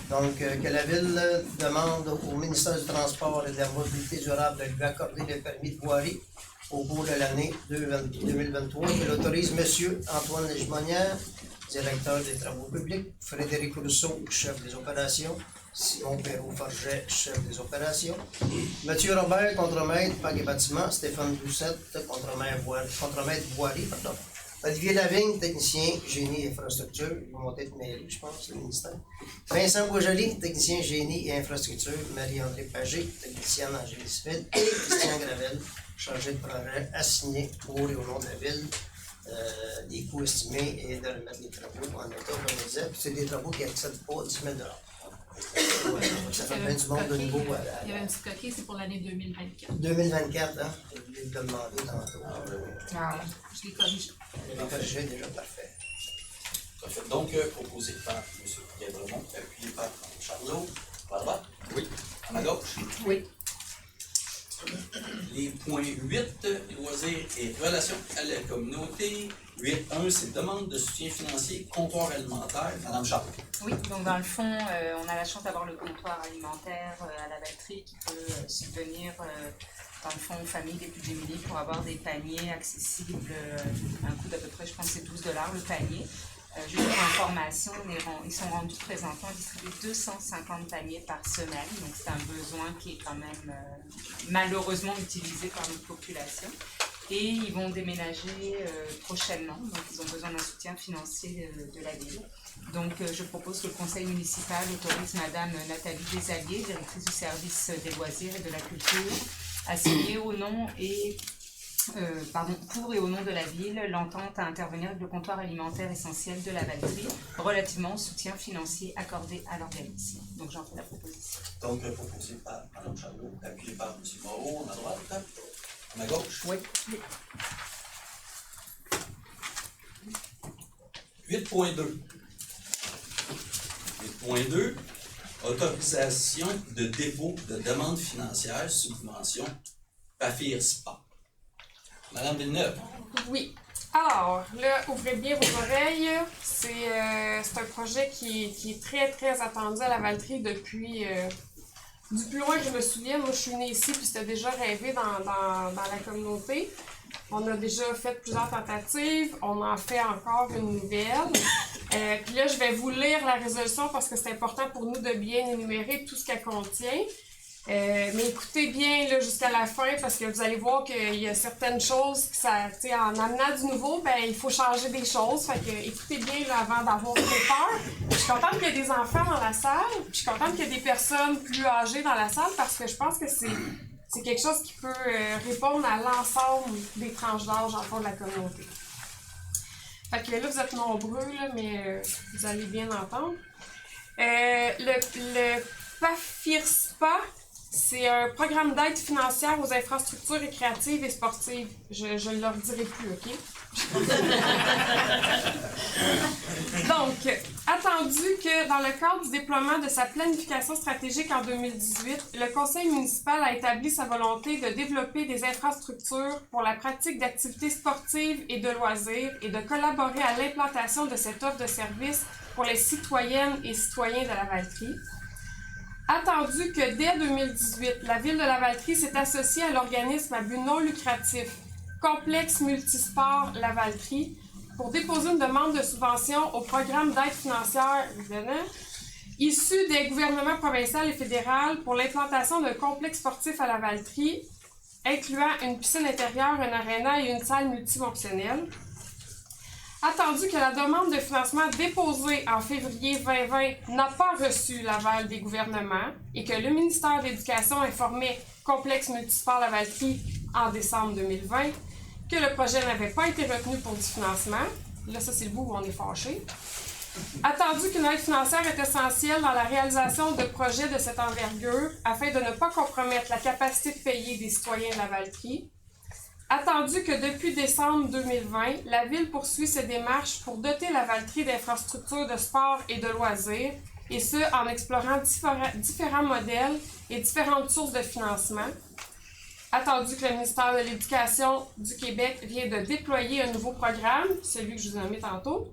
Donc, que la Ville demande au ministère du Transport et de la Mobilité durable de lui accorder le permis de voirie au cours de l'année 2023, qu'il autorise M. Antoine Légemonière, directeur des travaux publics, Frédéric Rousseau, chef des opérations, Simon Perrault-Forget, chef des opérations, Mathieu Robert, contremaître Parc et bâtiments, Stéphane Doucette, contremaître voirie, Olivier Lavigne, technicien génie et infrastructure, il va monter de mairie, je pense, le ministère. Vincent Boisjoli, technicien génie et infrastructure, Marie-André Pagé, technicienne en génie civil, et Christian Gravel, chargé de projet assigné pour et au nom de la Ville. Des coûts estimés et de remettre les travaux en état organisé. C'est des travaux qui n'excèdent pas 10 000 ouais, ça fait bien du monde de nouveau. Il y avait un petit coquet, c'est pour l'année 2024. 2024, hein? Je voulais te demander tantôt. Je l'ai corrigé. Je l'ai corrigé déjà, parfait. Parfait. Donc, proposé par M. Guébremont, appuyé par Charlot. À la droite? Oui. À ma gauche? Oui. Les points 8, loisirs et relations à la communauté. 8.1, c'est demande de soutien financier, comptoir alimentaire. Madame Charles. Oui, donc dans le fond, on a la chance d'avoir le comptoir alimentaire à la Valtrie qui peut subvenir, dans le fond, aux familles les plus démunies pour avoir des paniers accessibles à un coût d'à peu près, je pense, c'est 12$ le panier. Juste pour information, ils sont rendus présentement à distribuer 250 paniers par semaine, donc c'est un besoin qui est quand même malheureusement utilisé par notre population. Et ils vont déménager prochainement, donc ils ont besoin d'un soutien financier de la Ville. Donc je propose que le Conseil municipal autorise Madame Nathalie Desalliers, directrice du service des loisirs et de la culture, à signer au nom et pour et au nom de la Ville, l'entente à intervenir avec le comptoir alimentaire essentiel de la Valtrie relativement au soutien financier accordé à l'organisme. Donc j'en fais la proposition. Donc proposé par Mme Charlot, appuyé par M. Moreau, à ma droite, à ma gauche. Oui. 8.2. 8.2. Autorisation de dépôt de demande financière, subvention, PAFIR-SPA. Madame Villeneuve. Oui. Alors, là, ouvrez bien vos oreilles. C'est un projet qui est très, très attendu à la Valtrie depuis... du plus loin que je me souviens, moi je suis née ici puis c'était déjà rêvé dans la communauté. On a déjà fait plusieurs tentatives, on en fait encore une nouvelle. Puis là, je vais vous lire la résolution parce que c'est important pour nous de bien énumérer tout ce qu'elle contient. Mais écoutez bien là, jusqu'à la fin parce que vous allez voir qu'il y a certaines choses qui en amenant du nouveau, ben il faut changer des choses. Fait que écoutez bien là, avant d'avoir trop peur. Je suis contente qu'il y ait des enfants dans la salle. Je suis contente qu'il y ait des personnes plus âgées dans la salle parce que je pense que c'est quelque chose qui peut répondre à l'ensemble des tranches d'âge en fond de la communauté. Fait que là, vous êtes nombreux, là, mais vous allez bien entendre. Le PAFIR-SPA, c'est un programme d'aide financière aux infrastructures récréatives et sportives. Je ne le redirai plus, OK? Donc, attendu que dans le cadre du déploiement de sa planification stratégique en 2018, le Conseil municipal a établi sa volonté de développer des infrastructures pour la pratique d'activités sportives et de loisirs et de collaborer à l'implantation de cette offre de services pour les citoyennes et citoyens de la Valtrie. Attendu que dès 2018, la Ville de la Valtrie s'est associée à l'organisme à but non lucratif Complexe Multisport La Valtrie pour déposer une demande de subvention au programme d'aide financière issu des gouvernements provincial et fédéral pour l'implantation d'un complexe sportif à la Valtrie, incluant une piscine intérieure, un aréna et une salle multifonctionnelle. Attendu que la demande de financement déposée en février 2020 n'a pas reçu l'aval des gouvernements et que le ministère de l'Éducation informait Complexe Multisport La Valtrie en décembre 2020 que le projet n'avait pas été retenu pour du financement. Là, ça, c'est le bout où on est fâché. Attendu qu'une aide financière est essentielle dans la réalisation de projets de cette envergure afin de ne pas compromettre la capacité de payer des citoyens de la Valtrie. Attendu que depuis décembre 2020, la Ville poursuit ses démarches pour doter la Valtrie d'infrastructures de sport et de loisirs, et ce, en explorant différents modèles et différentes sources de financement. Attendu que le ministère de l'Éducation du Québec vient de déployer un nouveau programme, celui que je vous ai nommé tantôt.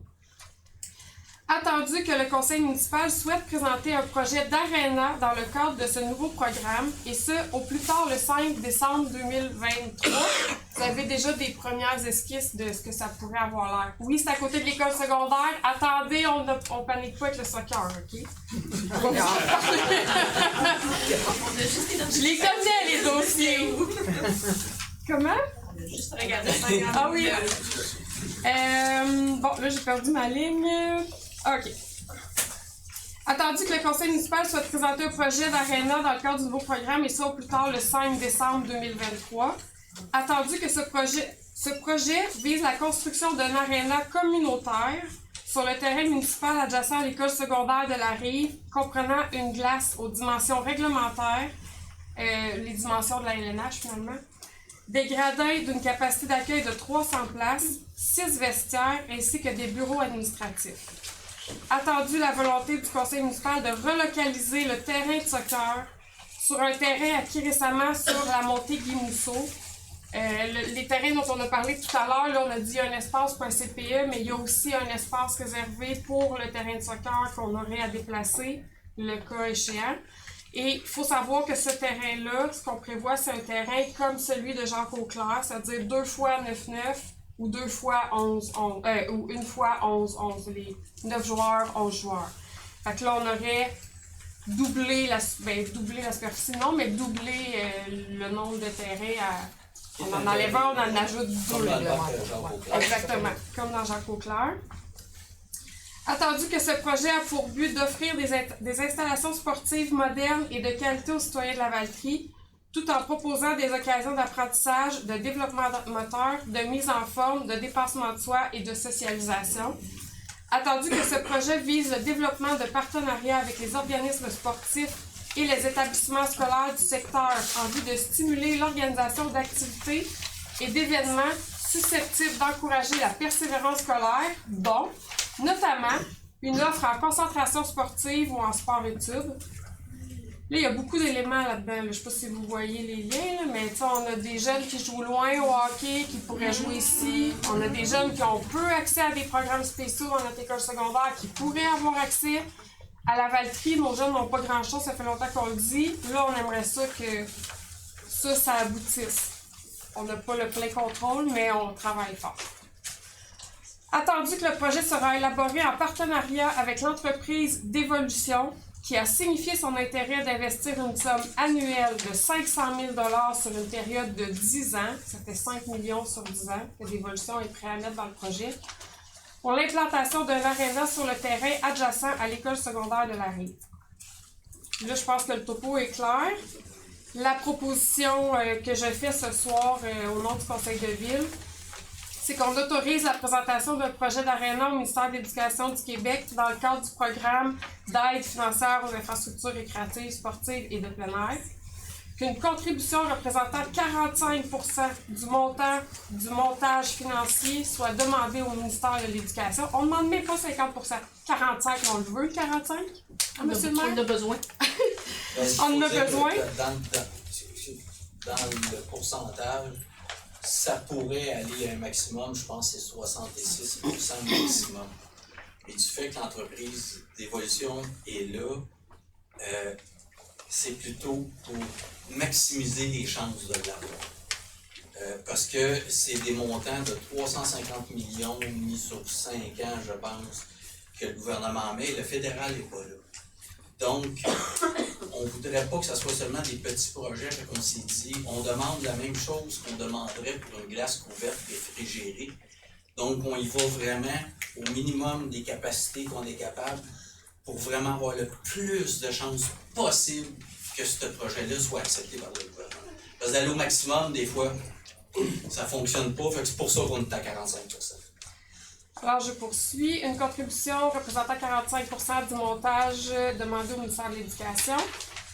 Attendu que le conseil municipal souhaite présenter un projet d'aréna dans le cadre de ce nouveau programme, et ce, au plus tard le 5 décembre 2023. Vous avez déjà des premières esquisses de ce que ça pourrait avoir l'air. Oui, c'est à côté de l'école secondaire. Attendez, on panique pas avec le soccer, OK? Je les connais, les dossiers. Comment? On a juste regardé. Ah oui. Bon, là, j'ai perdu ma ligne. OK. Attendu que le conseil municipal soit présenté un projet d'aréna dans le cadre du nouveau programme, et ça au plus tard le 5 décembre 2023. Attendu que ce projet vise la construction d'un aréna communautaire sur le terrain municipal adjacent à l'école secondaire de la Rive, comprenant une glace aux dimensions réglementaires, les dimensions de la LNH finalement, des gradins d'une capacité d'accueil de 300 places, 6 vestiaires ainsi que des bureaux administratifs. Attendu la volonté du conseil municipal de relocaliser le terrain de soccer sur un terrain acquis récemment sur la montée Guy Mousseau. Les terrains dont on a parlé tout à l'heure, là, on a dit un espace pour un CPE, mais il y a aussi un espace réservé pour le terrain de soccer qu'on aurait à déplacer, le cas échéant. Et il faut savoir que ce terrain-là, ce qu'on prévoit, c'est un terrain comme celui de Jacques Auclair, c'est-à-dire 2 fois 9-9 ou 2 fois 11-11, ou 1 fois 11-11, les 9 joueurs, 11 joueurs. Fait que là, on aurait doublé la superficie, non, mais doublé le nombre de terrains à... On en enlève un, on en ajoute 2. Comme dans le parc Jacques Auclair. Exactement, comme dans Jacques Auclair. Attendu que ce projet a pour but d'offrir des installations sportives modernes et de qualité aux citoyens de la Valtrie, tout en proposant des occasions d'apprentissage, de développement moteur, de mise en forme, de dépassement de soi et de socialisation. Attendu que ce projet vise le développement de partenariats avec les organismes sportifs et les établissements scolaires du secteur en vue de stimuler l'organisation d'activités et d'événements susceptibles d'encourager la persévérance scolaire, dont, notamment, une offre en concentration sportive ou en sport-études. Là, il y a beaucoup d'éléments là-dedans. Je ne sais pas si vous voyez les liens, là, mais on a des jeunes qui jouent loin au hockey, qui pourraient jouer ici. On a des jeunes qui ont peu accès à des programmes spéciaux dans notre école secondaire, qui pourraient avoir accès. À la Valtrie, nos jeunes n'ont pas grand-chose, ça fait longtemps qu'on le dit. Là, on aimerait ça que ça aboutisse. On n'a pas le plein contrôle, mais on travaille fort. Attendu que le projet sera élaboré en partenariat avec l'entreprise d'Évolution, qui a signifié son intérêt d'investir une somme annuelle de 500 000 $ sur une période de 10 ans, ça fait 5 millions sur 10 ans que l'Évolution est prêt à mettre dans le projet, pour l'implantation d'un aréna sur le terrain adjacent à l'école secondaire de la Rive. Là, je pense que le topo est clair. La proposition que je fais ce soir au nom du Conseil de ville, c'est qu'on autorise la présentation d'un projet d'aréna au ministère de l'Éducation du Québec dans le cadre du programme d'aide financière aux infrastructures récréatives, sportives et de plein air. Qu'une contribution représentant 45 % du montant du montage financier soit demandée au ministère de l'Éducation. On ne demande même pas 50 %. 45, on le veut, 45? Ah, monsieur le maire? On en a besoin. On en a besoin. Dans le pourcentage, ça pourrait aller à un maximum, je pense que c'est 66 % maximum. Et du fait que l'entreprise d'évolution est là, c'est plutôt pour maximiser les chances de l'avoir. Parce que c'est des montants de 350 millions mis sur 5 ans, je pense, que le gouvernement met. Le fédéral n'est pas là. Donc, on ne voudrait pas que ce soit seulement des petits projets, comme c'est dit. On demande la même chose qu'on demanderait pour une glace couverte réfrigérée. Donc, on y va vraiment au minimum des capacités qu'on est capable pour vraiment avoir le plus de chances possible que ce projet-là soit accepté par le gouvernement. Parce d'aller au maximum, des fois, ça ne fonctionne pas. Fait que c'est pour ça qu'on est à 45 %. Alors, je poursuis. Une contribution représentant 45 % du montage demandé au ministère de l'Éducation.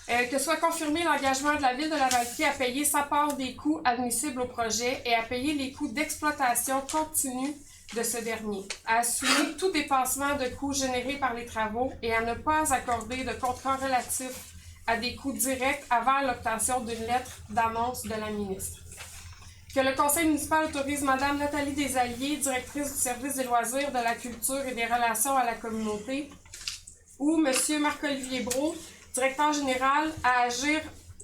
Que soit confirmé l'engagement de la Ville de la Valtrie à payer sa part des coûts admissibles au projet et à payer les coûts d'exploitation continue de ce dernier, à assumer tout dépassement de coûts générés par les travaux et à ne pas accorder de contrat relatif à des coûts directs avant l'obtention d'une lettre d'annonce de la ministre. Que le conseil municipal autorise Mme Nathalie Desalliés, directrice du service des loisirs, de la culture et des relations à la communauté, ou M. Marc-Olivier Brault, directeur général, à agir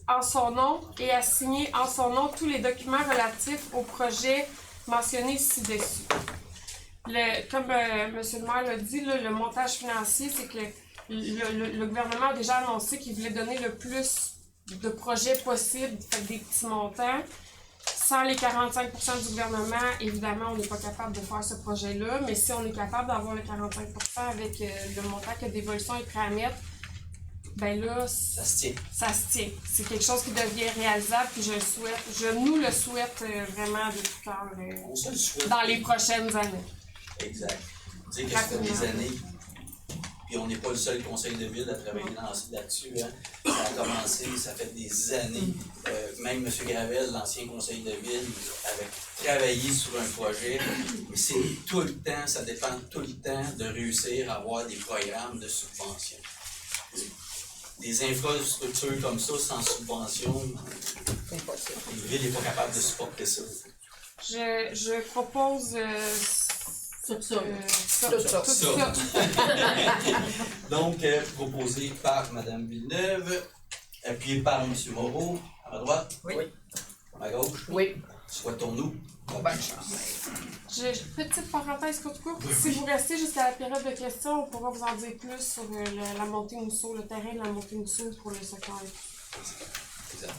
en son nom et à signer en son nom tous les documents relatifs au projet mentionné ci-dessus. Comme M. le maire l'a dit, le montage financier, c'est que le gouvernement a déjà annoncé qu'il voulait donner le plus de projets possible, fait des petits montants. Sans les 45% du gouvernement, évidemment, on n'est pas capable de faire ce projet-là, mais si on est capable d'avoir le 45% avec le montant que Dévolution est prêt à mettre, ben là, Ça se tient. ça se tient. C'est quelque chose qui devient réalisable, puis je nous le souhaite vraiment de tout cœur On se le souhaite. dans les prochaines années. Exact. Dire que ça fait des années, puis on n'est pas le seul conseil de ville à travailler là-dessus. Hein. Ça a commencé, ça fait des années. Même M. Gravel, l'ancien conseil de ville, avait travaillé sur un projet. Mais c'est tout le temps, ça dépend tout le temps de réussir à avoir des programmes de subvention. Des infrastructures comme ça, sans subvention, la ville n'est pas capable de supporter ça. Je propose Tout ça. Ça. Donc, proposé par Mme Villeneuve, appuyé par M. Moreau, à ma droite. Oui. À ma gauche. Oui. Souhaitons-nous. Bonne chance. Petite parenthèse courte. Si vous restez jusqu'à la période de questions, on pourra vous en dire plus sur la montée Mousseau, le terrain de la montée Mousseau pour le secteur. Exact.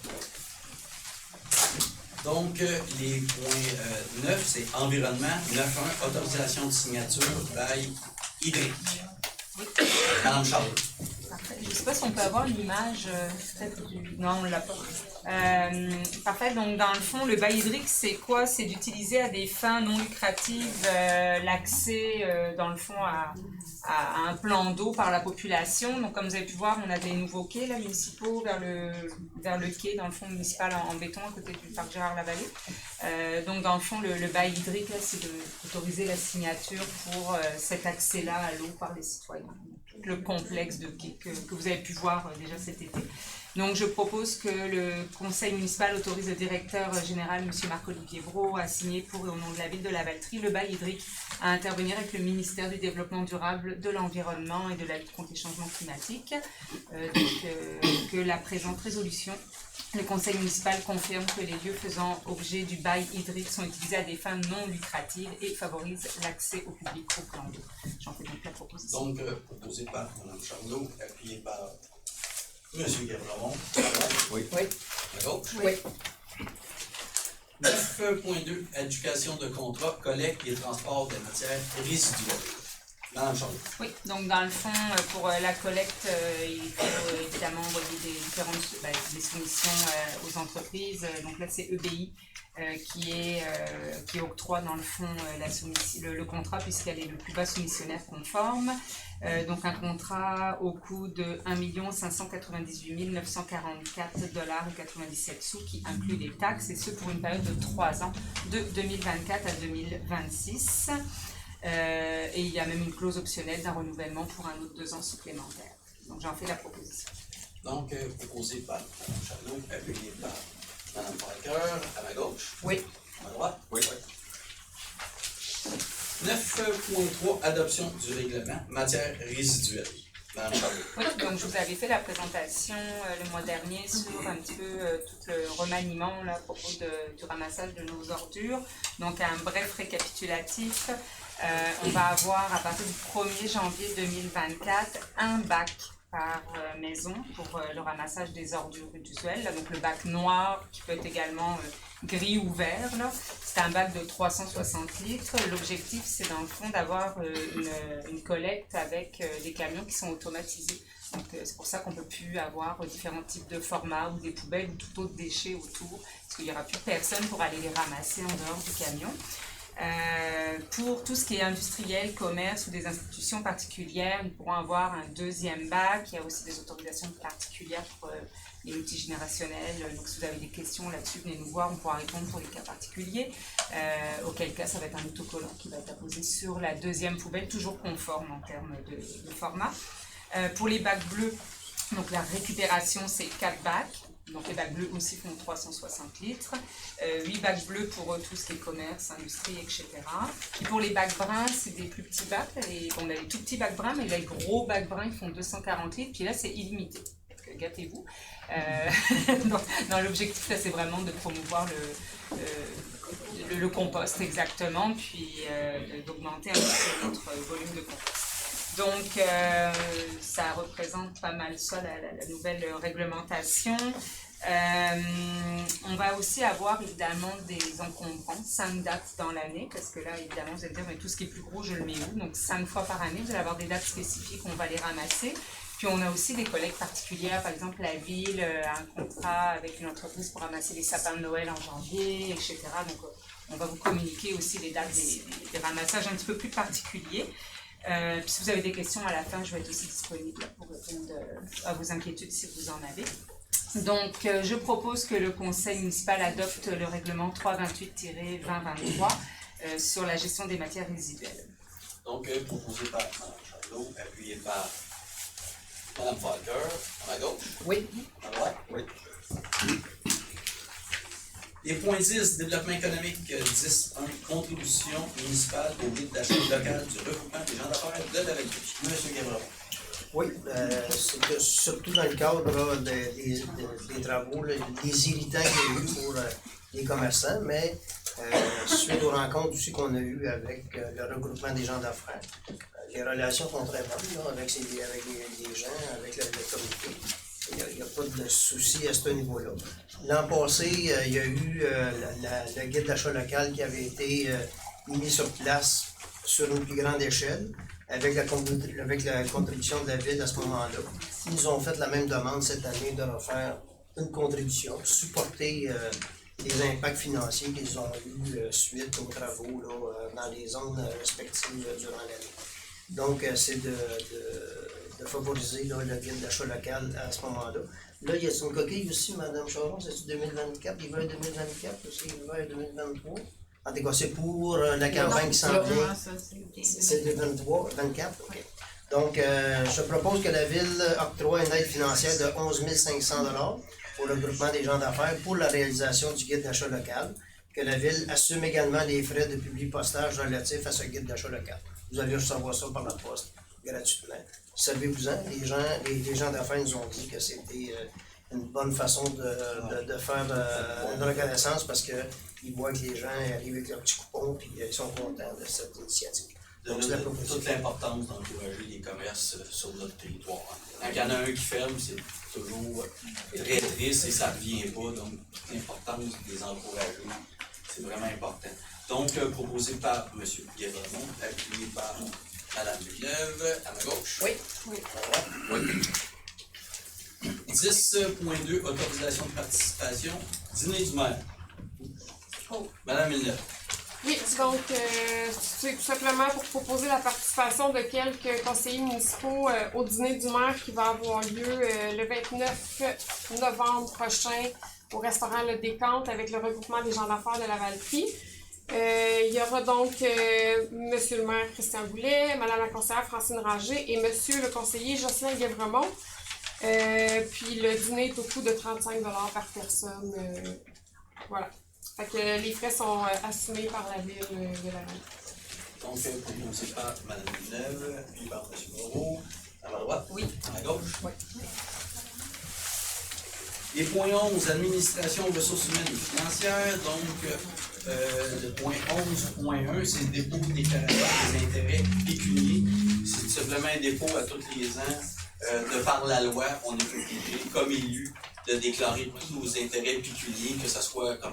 Donc, les points 9, c'est environnement. 9.1, autorisation de signature bail hydrique. Madame Charles. Parfait. Je ne sais pas si on peut avoir l'image, peut-être du... Non, on ne l'a pas. Parfait. Donc, dans le fond, le bail hydrique, c'est quoi? C'est d'utiliser à des fins non lucratives l'accès, dans le fond, à un plan d'eau par la population. Donc, comme vous avez pu voir, on a des nouveaux quais là, municipaux vers le quai, dans le fond, municipal en béton, à côté du parc Gérard-Lavallée. Donc, dans le fond, le bail hydrique, là, c'est d'autoriser la signature pour cet accès-là à l'eau par les citoyens. Tout le complexe de quai que vous avez pu voir déjà cet été. Donc, je propose que le conseil municipal autorise le directeur général, M. Marc-Olivier Brault, à signer pour et au nom de la ville de Lavaltrie le bail hydrique à intervenir avec le ministère du Développement durable, de l'Environnement et de la lutte contre les changements climatiques. Que la présente résolution, le conseil municipal confirme que les lieux faisant objet du bail hydrique sont utilisés à des fins non lucratives et favorisent l'accès au public au plan d'eau. J'en fais donc la proposition. Donc, proposé par Mme Charlot, appuyé par M. Gavron. Oui. À gauche. Oui. 9.2, éducation de contrat, collecte et transport de matières résiduelles. Madame Charlot. Oui, donc dans le fond, pour la collecte, il faut évidemment envoyer des différentes des soumissions aux entreprises. Donc là, c'est EBI qui octroie dans le fond le contrat puisqu'elle est le plus bas soumissionnaire conforme. Donc un contrat au coût de 1 598 944 $97 qui inclut les taxes et ce pour une période de 3 ans, de 2024 à 2026. Et il y a même une clause optionnelle d'un renouvellement pour un autre 2 ans supplémentaires. Donc j'en fais la proposition. Donc, proposé par Mme Charlot, appuyé par Mme Parker, à ma gauche. Oui. À ma droite. Oui. 9.3, adoption du règlement matières résiduelles. Madame Charlot. Oui, donc je vous avais fait la présentation le mois dernier sur un petit peu tout le remaniement là, à propos du ramassage de nos ordures. Donc un bref récapitulatif. On va avoir à partir du 1er janvier 2024 un bac par maison pour le ramassage des ordures usuelles. Donc le bac noir qui peut être également gris ou vert. C'est un bac de 360 litres. L'objectif, c'est dans le fond d'avoir une collecte avec des camions qui sont automatisés. Donc c'est pour ça qu'on ne peut plus avoir différents types de formats ou des poubelles ou tout autre déchet autour, parce qu'il n'y aura plus personne pour aller les ramasser en dehors du camion. Pour tout ce qui est industriel, commerce ou des institutions particulières, nous pourrons avoir un deuxième bac. Il y a aussi des autorisations particulières pour les multigénérationnels. Donc si vous avez des questions là-dessus, venez nous voir, on pourra répondre pour les cas particuliers. Auquel cas, ça va être un autocollant qui va être apposé sur la deuxième poubelle, toujours conforme en termes de format. Pour les bacs bleus, Donc la récupération, c'est 4 bacs. Donc les bacs bleus aussi font 360 litres. 8 bacs bleus pour tout ce qui est commerce, industrie, etc. Puis pour les bacs bruns, c'est des plus petits bacs. On a les tout petits bacs bruns, mais les gros bacs bruns, ils font 240 litres. Puis là, c'est illimité. Donc gâtez-vous. Dans l'objectif, là, c'est vraiment de promouvoir le compost exactement, puis d'augmenter un petit peu notre volume de compost. Donc, ça représente pas mal ça, la nouvelle réglementation. On va aussi avoir évidemment des encombrants, 5 dates dans l'année, parce que là, évidemment, vous allez dire, mais tout ce qui est plus gros, je le mets où? Donc, 5 fois par année, vous allez avoir des dates spécifiques, on va les ramasser. Puis, on a aussi des collectes particulières, par exemple, la ville a un contrat avec une entreprise pour ramasser les sapins de Noël en janvier, etc. Donc, on va vous communiquer aussi les dates des ramassages un petit peu plus particuliers. Puis si vous avez des questions à la fin, je vais être aussi disponible pour répondre à vos inquiétudes si vous en avez. Donc, je propose que le conseil municipal adopte le règlement 328-2023 sur la gestion des matières résiduelles. Donc, proposé par Mme Chardot, appuyé par Mme Falker, à ma gauche. Oui. À droite. Oui. Les points 10, développement économique, 10.1, contribution municipale au guide d'achat local du regroupement des gens d'affaires de la Valtrie. Monsieur Guévrard. Oui, c'est surtout dans le cadre là, des travaux, là, des irritants qu'il y a eu pour les commerçants, mais suite aux rencontres aussi qu'on a eues avec le regroupement des gens d'affaires. Les relations sont très bonnes là, avec les gens, avec le comité. Il n'y a pas de souci à ce niveau-là. L'an passé, il y a eu le guide d'achat local qui avait été mis sur place sur une plus grande échelle, avec la contribution de la ville à ce moment-là. Ils nous ont fait la même demande cette année de refaire une contribution, supporter les impacts financiers qu'ils ont eus suite aux travaux là, dans les zones respectives durant l'année. Donc, c'est de favoriser là, le guide d'achat local à ce moment-là. Là, il y a une coquille aussi, Mme Charon, c'est-tu 2024, l'hiver 2024, aussi l'hiver 2023? En tout cas, c'est pour la campagne qui s'en vient. C'est 2023, 24, OK. Donc, je propose que la Ville octroie une aide financière de 11 500 $ au regroupement des gens d'affaires pour la réalisation du guide d'achat local, que la Ville assume également les frais de publipostage relatifs à ce guide d'achat local. Vous allez recevoir ça par la poste gratuitement. Savez-vous-en, les gens d'affaires nous ont dit que c'était une bonne façon de faire une reconnaissance parce qu'ils voient que les gens arrivent avec leurs petits coupons et ils sont contents de cette initiative. Donc, c'est toute l'importance d'encourager les commerces sur notre territoire. Quand il y en a un qui ferme, c'est toujours très triste et ça ne revient pas. Donc, toute l'importance de les encourager, c'est vraiment important. Donc, proposé par M. Guévremont, appuyé par Mme Villeneuve, à ma gauche. Oui. Oui. 10.2, autorisation de participation, dîner du maire. Oh. Mme Villeneuve. Oui, donc c'est tout simplement pour proposer la participation de quelques conseillers municipaux au dîner du maire qui va avoir lieu le 29 novembre prochain au restaurant Le Décompte avec le regroupement des gens d'affaires de la Valtrie. Il y aura donc Monsieur le maire Christian Boulet, Madame la conseillère Francine Ranger et Monsieur le conseiller Jocelyn Guévremont. Puis le dîner est au coût de 35 $ par personne. Voilà. Fait que les frais sont assumés par la ville de la Valtrie. Donc, proposé par Mme Villeneuve, puis par M. Moreau. À ma droite? Oui. À ma gauche? Oui. Les points 11, administration ressources humaines et financières. Donc, le point 11.1, c'est le dépôt de déclaration des intérêts pécuniers. C'est tout simplement un dépôt à tous les ans. De par la loi, on est obligé, comme élu, de déclarer tous nos intérêts pécuniers, que ce soit comme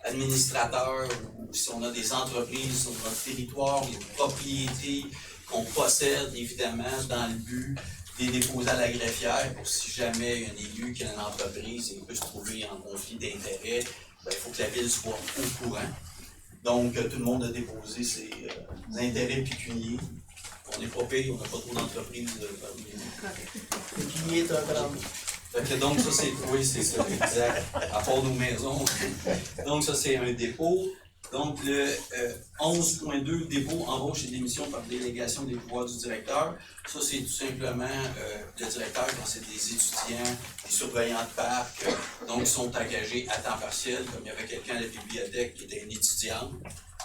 administrateur ou si on a des entreprises sur notre territoire, des propriétés qu'on possède, évidemment, dans le but de les déposer à la greffière pour si jamais un élu qui a une entreprise et peut se trouver en conflit d'intérêts, il faut que la ville soit au courant. Donc, tout le monde a déposé ses intérêts pécuniers. On n'est pas payé, on n'a pas trop d'entreprises parmi nous. Pécunier est un grand mot. Donc, ça, c'est. Oui, c'est ça, exact. À part nos maisons. Donc, ça, c'est un dépôt. Donc, le 11.2, dépôt, embauche et démission par délégation des pouvoirs du directeur. Ça, c'est tout simplement le directeur, quand c'est des étudiants, des surveillants de parc, donc ils sont engagés à temps partiel, comme il y avait quelqu'un à la bibliothèque qui était une étudiante.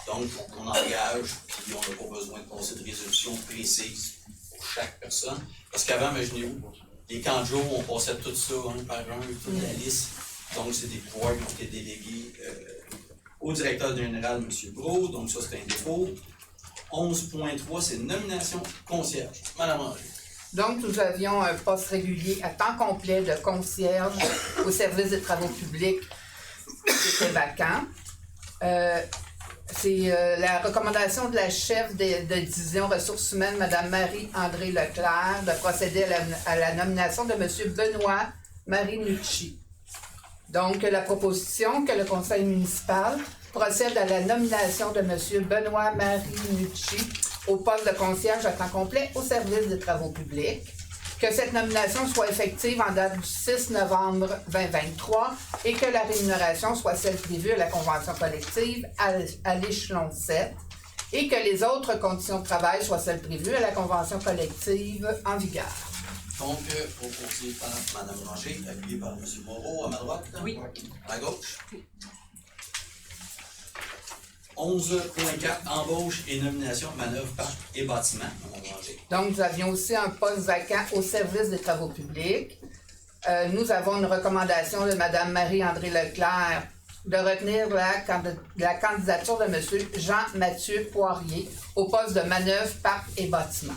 Donc, on engage, puis on n'a pas besoin de passer de résolution précise pour chaque personne. Parce qu'avant, imaginez-vous, les camps de jour, on passait tout ça, un par un, toute la liste. Donc, c'est des pouvoirs qui ont été délégués au directeur général, M. Brault. Donc, ça, c'est un dépôt. 11.3, c'est nomination concierge. Madame Ranger. Donc, nous avions un poste régulier à temps complet de concierge au service des travaux publics qui était vacant. C'est la recommandation de la chef de division ressources humaines, Mme Marie-André Leclerc, de procéder à la nomination de M. Benoît Marinucci. Donc, la proposition que le conseil municipal procède à la nomination de M. Benoît Marinucci au poste de concierge à temps complet au service des travaux publics, que cette nomination soit effective en date du 6 novembre 2023 et que la rémunération soit celle prévue à la convention collective à l'échelon 7 et que les autres conditions de travail soient celles prévues à la convention collective en vigueur. Donc, proposé par Mme Ranger, appuyé par M. Moreau, à ma droite. Oui. À ma gauche. 11.4, embauche et nomination, manœuvre, parc et bâtiment. Mme Ranger. Donc, nous avions aussi un poste vacant au service des travaux publics. Nous avons une recommandation de Mme Marie-André Leclerc de retenir la candidature de M. Jean-Mathieu Poirier au poste de manœuvre, parc et bâtiment.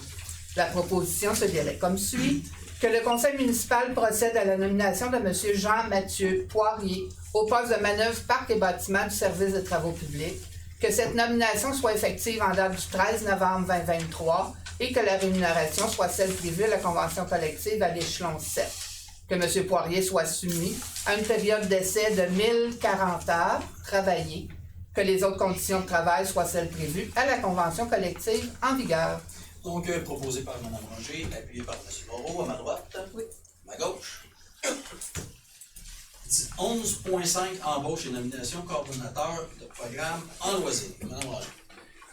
La proposition se dirait comme suit. Que le conseil municipal procède à la nomination de M. Jean-Mathieu Poirier au poste de manœuvre, parc et bâtiment du service des travaux publics. Que cette nomination soit effective en date du 13 novembre 2023 et que la rémunération soit celle prévue à la convention collective à l'échelon 7. Que M. Poirier soit soumis à une période d'essai de 1040 heures travaillées. Que les autres conditions de travail soient celles prévues à la convention collective en vigueur. Donc, proposé par Mme Ranger, appuyé par M. Moreau, à ma droite. Oui. À ma gauche. 11.5, embauche et nomination, coordonnateur de programme en loisirs. Mme Ranger.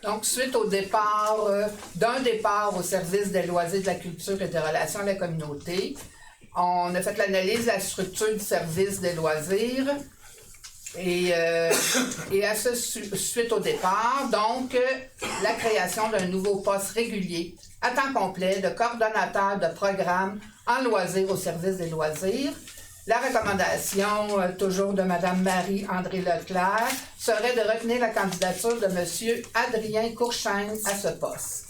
Donc, suite au départ, d'un départ au service des loisirs, de la culture et des relations à la communauté, on a fait l'analyse de la structure du service des loisirs. Et à ce suite au départ, donc, la création d'un nouveau poste régulier à temps complet de coordonnateur de programme en loisirs au service des loisirs. La recommandation, toujours de Mme Marie-André Leclerc, serait de retenir la candidature de M. Adrien Courchaine à ce poste.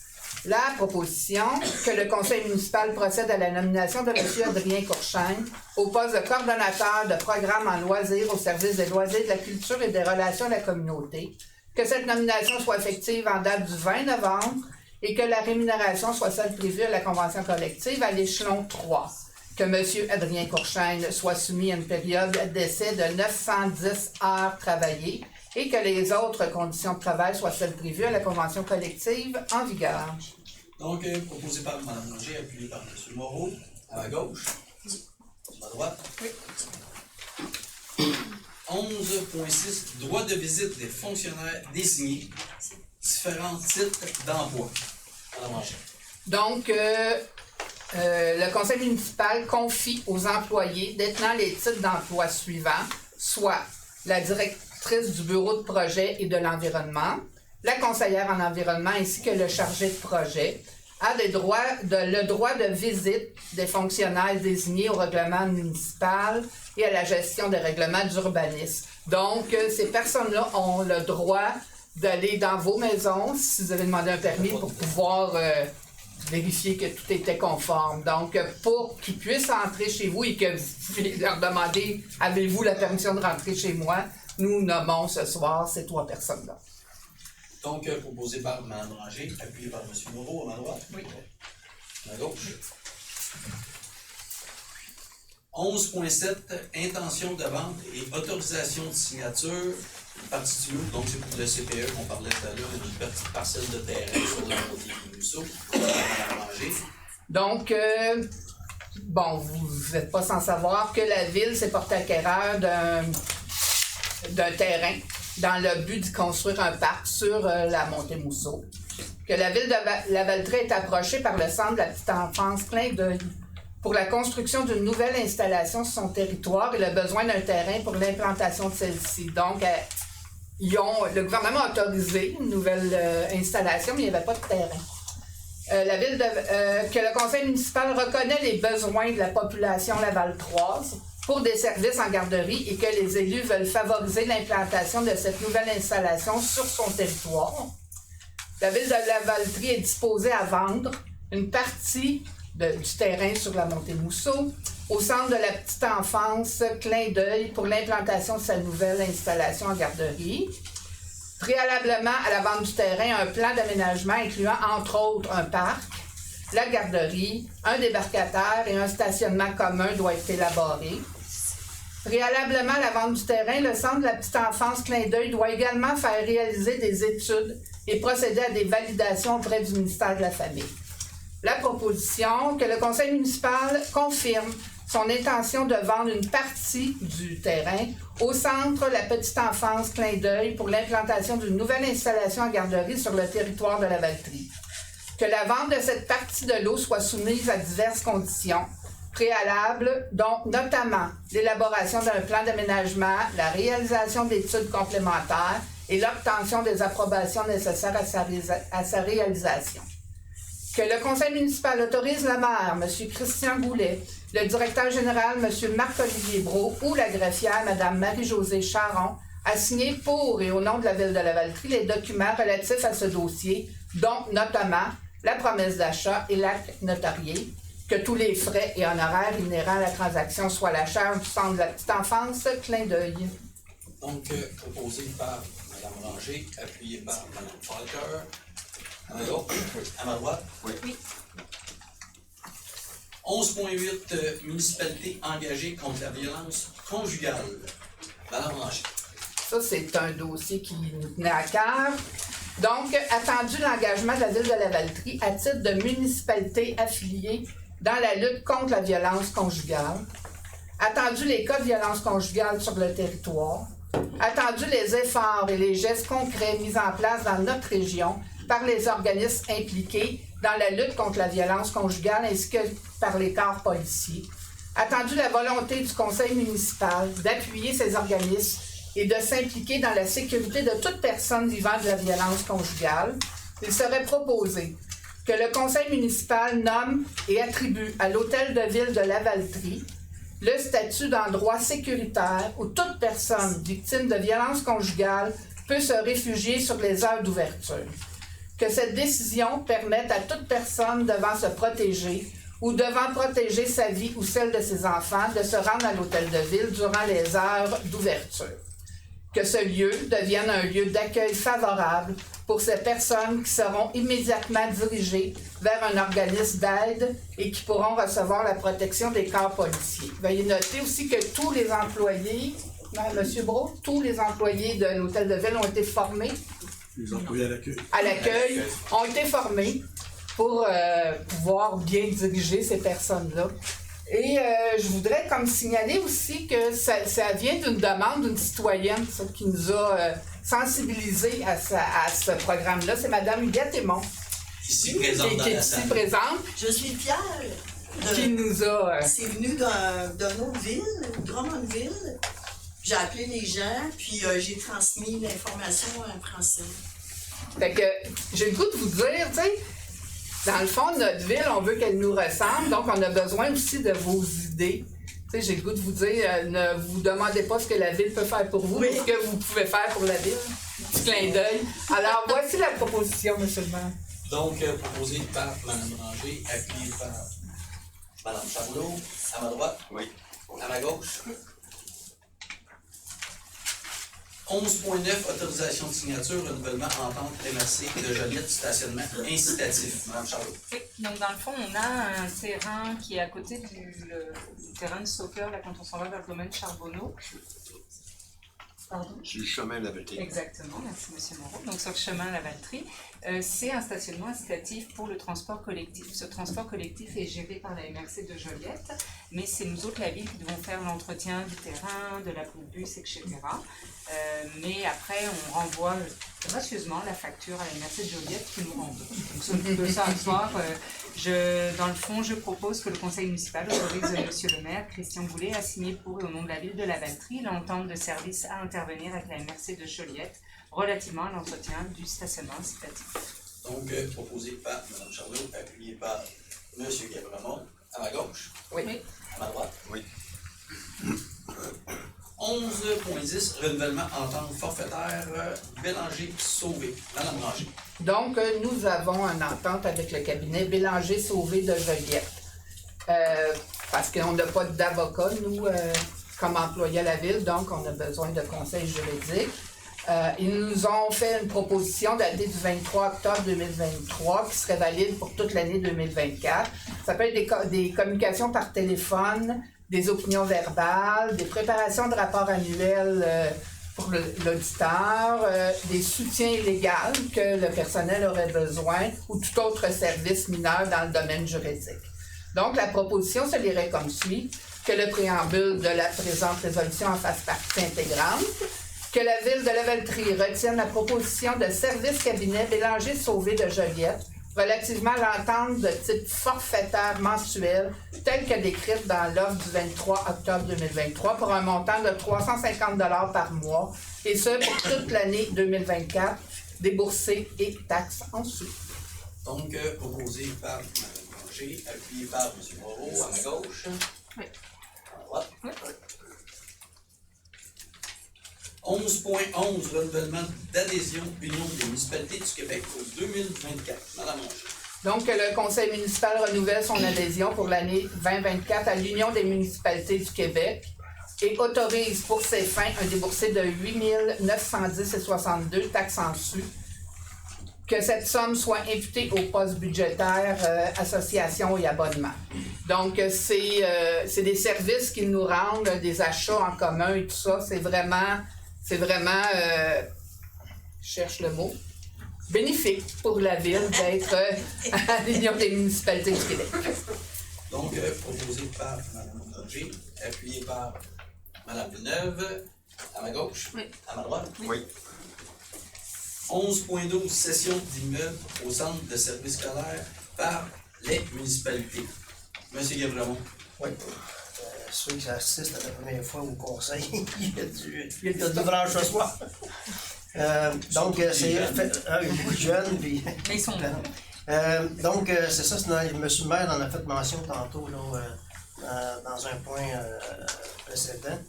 La proposition, que le conseil municipal procède à la nomination de M. Adrien Courchaine au poste de coordonnateur de programme en loisirs au service des loisirs, de la culture et des relations à la communauté, que cette nomination soit effective en date du 20 novembre et que la rémunération soit celle prévue à la convention collective à l'échelon 3. Que M. Adrien Courchaine soit soumis à une période d'essai de 910 heures travaillées et que les autres conditions de travail soient celles prévues à la convention collective en vigueur. Donc, proposé par Mme Ranger, appuyé par M. Moreau, à ma gauche. À ma droite. Oui. 11.6, droit de visite des fonctionnaires désignés, différents titres d'emploi. Mme Ranger. Donc, le conseil municipal confie aux employés détenant les titres d'emploi suivants, soit la directrice du bureau de projet et de l'environnement, la conseillère en environnement ainsi que le chargé de projet, a le droit de visite des fonctionnaires désignés au règlement municipal et à la gestion des règlements d'urbanisme. Donc, ces personnes-là ont le droit d'aller dans vos maisons si vous avez demandé un permis pour pouvoir vérifier que tout était conforme. Donc, pour qu'ils puissent entrer chez vous et que vous pouvez leur demander « Avez-vous la permission de rentrer chez moi? » Nous nommons ce soir ces 3 personnes-là. Donc, proposé par Mme Ranger, appuyé par M. Moreau, à ma droite. Oui. À ma gauche. 11.7, intention de vente et autorisation de signature particulier. Donc, c'est pour le CPE qu'on parlait tout à l'heure, une petite parcelle de terrain sur la route des Rousseau, Mme Ranger. Donc, bon, vous n'êtes pas sans savoir que la ville s'est portée acquéreur d'un terrain dans le but d'y construire un parc sur la montée Mousseau. Que la ville de Lavaltrie est approchée par le Centre de la petite enfance Clin d'œil pour la construction d'une nouvelle installation sur son territoire et le besoin d'un terrain pour l'implantation de celle-ci. Donc, le gouvernement a autorisé une nouvelle installation, mais il n'y avait pas de terrain. Que le conseil municipal reconnaît les besoins de la population lavaltroise pour des services en garderie et que les élus veulent favoriser l'implantation de cette nouvelle installation sur son territoire. La ville de Lavaltrie est disposée à vendre une partie du terrain sur la montée Mousseau au centre de la petite enfance Clin d'œil pour l'implantation de sa nouvelle installation en garderie. Préalablement à la vente du terrain, un plan d'aménagement incluant entre autres un parc, la garderie, un débarcadère et un stationnement commun doit être élaboré. Préalablement à la vente du terrain, le Centre de la petite enfance Clin d'œil doit également faire réaliser des études et procéder à des validations auprès du ministère de la Famille. La proposition, que le conseil municipal confirme son intention de vendre une partie du terrain au centre La Petite Enfance Clin d'œil pour l'implantation d'une nouvelle installation en garderie sur le territoire de Lavaltrie. Que la vente de cette partie de l'eau soit soumise à diverses conditions préalables, dont notamment l'élaboration d'un plan d'aménagement, la réalisation d'études complémentaires et l'obtention des approbations nécessaires à sa réalisation. Que le conseil municipal autorise le maire, M. Christian Goulet, le directeur général, M. Marc-Olivier Brault, ou la greffière, Mme Marie-Josée Charon, à signer pour et au nom de la ville de Lavaltrie les documents relatifs à ce dossier, dont notamment la promesse d'achat et l'acte notarié, que tous les frais et honoraires inhérents à la transaction soient à la charge du Centre de la petite enfance Clin d'œil. Donc, proposé par Mme Ranger, appuyé par Mme Falker. À ma droite? Oui. 11.8 municipalités engagées contre la violence conjugale. Mme Ranger. Ça, c'est un dossier qui nous tenait à cœur. Donc, attendu l'engagement de la ville de Lavaltrie à titre de municipalité affiliée dans la lutte contre la violence conjugale. Attendu les cas de violence conjugale sur le territoire. Attendu les efforts et les gestes concrets mis en place dans notre région par les organismes impliqués dans la lutte contre la violence conjugale ainsi que par les corps policiers. Attendu la volonté du conseil municipal d'appuyer ces organismes et de s'impliquer dans la sécurité de toute personne vivant de la violence conjugale, il serait proposé que le conseil municipal nomme et attribue à l'hôtel de ville de Lavaltrie le statut d'endroit sécuritaire où toute personne victime de violence conjugale peut se réfugier sur les heures d'ouverture. Que cette décision permette à toute personne devant se protéger ou devant protéger sa vie ou celle de ses enfants de se rendre à l'hôtel de ville durant les heures d'ouverture. Que ce lieu devienne un lieu d'accueil favorable pour ces personnes qui seront immédiatement dirigées vers un organisme d'aide et qui pourront recevoir la protection des corps policiers. Veuillez noter aussi que tous les employés, M. Brault, tous les employés de l'hôtel de ville ont été formés. Les employés à l'accueil. À l'accueil, ont été formés pour pouvoir bien diriger ces personnes-là. Et je voudrais comme signaler aussi que ça vient d'une demande d'une citoyenne ça, qui nous a sensibilisés à ce programme-là. C'est Mme Huguette Aymon. Ici présente qui dans est la ici salle. présente. Je suis fière. Qui nous a... C'est venu d'une autre ville, Drummondville. J'ai appelé les gens, puis j'ai transmis l'information en français. Fait que j'ai le goût de vous dire, tu sais, dans le fond, notre ville, on veut qu'elle nous ressemble, donc on a besoin aussi de vos idées. Tu sais, j'ai le goût de vous dire, ne vous demandez pas ce que la ville peut faire pour vous, mais ce que vous pouvez faire pour la ville. Petit clin d'œil. Alors, voici la proposition, M. le maire. Donc, proposé par Mme Ranger, appuyé par Mme Charlot. À ma droite? Oui. À ma gauche? 11.9, autorisation de signature, renouvellement entente MRC de Joliette, stationnement incitatif. Mme Charlot. Oui, donc dans le fond, on a un terrain qui est à côté du terrain de soccer, là, quand on s'en va vers le domaine Charbonneau. Pardon? Sur le chemin de la Lavaltrie. Exactement, merci M. Moreau. Donc sur le chemin Lavaltrie. c'est un stationnement incitatif pour le transport collectif. Ce transport collectif est géré par la MRC de Joliette, mais c'est nous autres, la ville, qui devons faire l'entretien du terrain, de la bus, etc. Mais après, on renvoie gracieusement la facture à la MRC de Joliette qui nous rembourse. Donc, c'est un petit peu ça à soir. Dans le fond, je propose que le conseil municipal autorise monsieur le maire, Christian Boulet, à signer pour et au nom de la ville de La Valtrie l'entente de service à intervenir avec la MRC de Joliette relativement à l'entretien du stationnement incitatif. Donc, proposé par Mme Chardot, appuyé par M. Gabremont. À ma gauche? Oui. À ma droite? Oui. 11.10, renouvellement entente forfaitaire Bélanger-Sauvé. Madame Ranger. Donc, nous avons une entente avec le cabinet Bélanger-Sauvé de Joliette. Parce qu'on n'a pas d'avocat, nous, comme employés à la ville, donc on a besoin de conseils juridiques. Ils nous ont fait une proposition datée du 23 octobre 2023 qui serait valide pour toute l'année 2024. Ça peut être des communications par téléphone, des opinions verbales, des préparations de rapports annuels pour l'auditeur, des soutiens illégaux que le personnel aurait besoin ou tout autre service mineur dans le domaine juridique. Donc, la proposition se lirait comme suit, que le préambule de la présente résolution en fasse partie intégrante, que la ville de La Valtrie retienne la proposition de service cabinet Bélanger-Sauvé de Joliette relativement à l'entente de type forfaitaire mensuel telle que décrite dans l'offre du 23 octobre 2023 pour un montant de 350 $ par mois, et ce pour toute l'année 2024, déboursés et taxes en dessous. Donc, proposé par Mme Ranger, appuyé par M. Moreau, à ma gauche. Oui. À ma droite. Oui. 11.11, renouvellement d'adhésion Union des municipalités du Québec pour 2024. Madame Ranger. Donc, le conseil municipal renouvelle son adhésion pour l'année 2024 à l'Union des municipalités du Québec et autorise pour ces fins un déboursé de 8 910,62 taxes en su. Que cette somme soit imputée au poste budgétaire association et abonnement. Donc, c'est des services qu'ils nous rendent, des achats en commun et tout ça. C'est vraiment je cherche le mot, bénéfique pour la ville d'être à l'Union des municipalités du Québec. Donc, proposé par Mme Ranger, appuyé par Mme Villeneuve, à ma gauche, oui. À ma droite. Oui. 11.12, cession d'immeubles au centre de services scolaires par les municipalités. Monsieur Gabremont. Oui. Ceux qui assistent à la première fois au conseil, il y a du ouvrage ce soir. Donc, c'est beaucoup de jeunes. Puis, mais ils sont là. Donc, c'est ça, M. le maire en a fait mention tantôt là, dans un point précédent,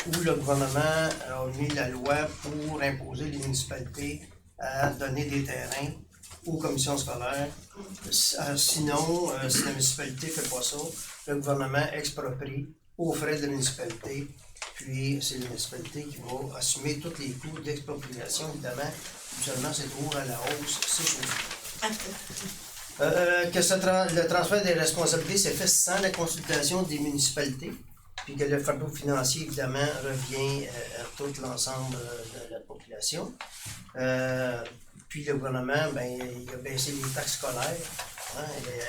où le gouvernement a mis la loi pour imposer les municipalités à donner des terrains aux commissions scolaires. Sinon, si la municipalité ne fait pas ça, le gouvernement exproprie aux frais de la municipalité, puis c'est la municipalité qui va assumer tous les coûts d'expropriation, évidemment. Seulement, c'est toujours à la hausse, c'est chose. Le transfert des responsabilités s'est fait sans la consultation des municipalités, puis que le fardeau financier, évidemment, revient à tout l'ensemble de la population. Puis le gouvernement, il a baissé les taxes scolaires à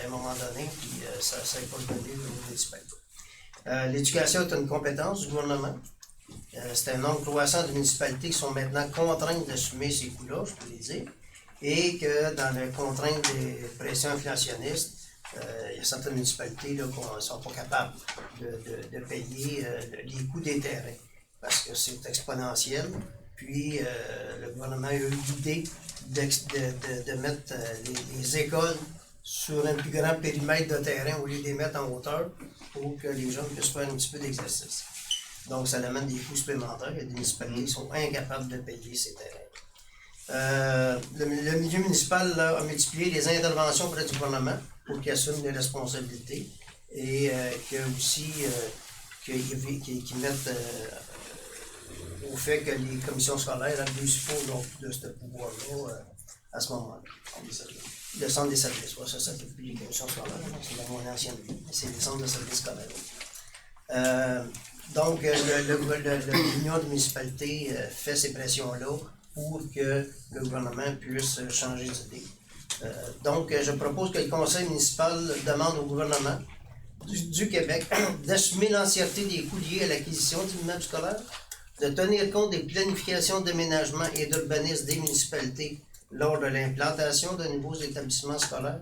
un moment donné, puis ça n'a pas donné aux municipalités. L'éducation est une compétence du gouvernement. C'est un nombre croissant de municipalités qui sont maintenant contraintes d'assumer ces coûts-là, je peux les dire, et que dans les contraintes des pressions inflationnistes, il y a certaines municipalités là, qui ne sont pas capables de payer les coûts des terrains parce que c'est exponentiel. Puis le gouvernement a eu l'idée de mettre les écoles sur un plus grand périmètre de terrain au lieu de les mettre en hauteur pour que les jeunes puissent faire un petit peu d'exercice. Donc ça amène des coûts supplémentaires. Il y a des municipalités qui sont incapables de payer ces terrains. Le milieu municipal là, a multiplié les interventions auprès du gouvernement pour qu'il assume les responsabilités et qu'ils mettent au fait que les commissions scolaires abusent pas de ce pouvoir-là à ce moment-là. Le centre des services, ça s'appelle plus les commissions scolaires, c'est mon ancienne vie, c'est les centres de services scolaires. Donc, l'Union des municipalités fait ces pressions-là pour que le gouvernement puisse changer d'idée. Donc, je propose que le conseil municipal demande au gouvernement du Québec d'assumer l'entièreté des coûts liés à l'acquisition d'immeubles scolaires, de tenir compte des planifications d'aménagement et d'urbanisme des municipalités lors de l'implantation de nouveaux établissements scolaires,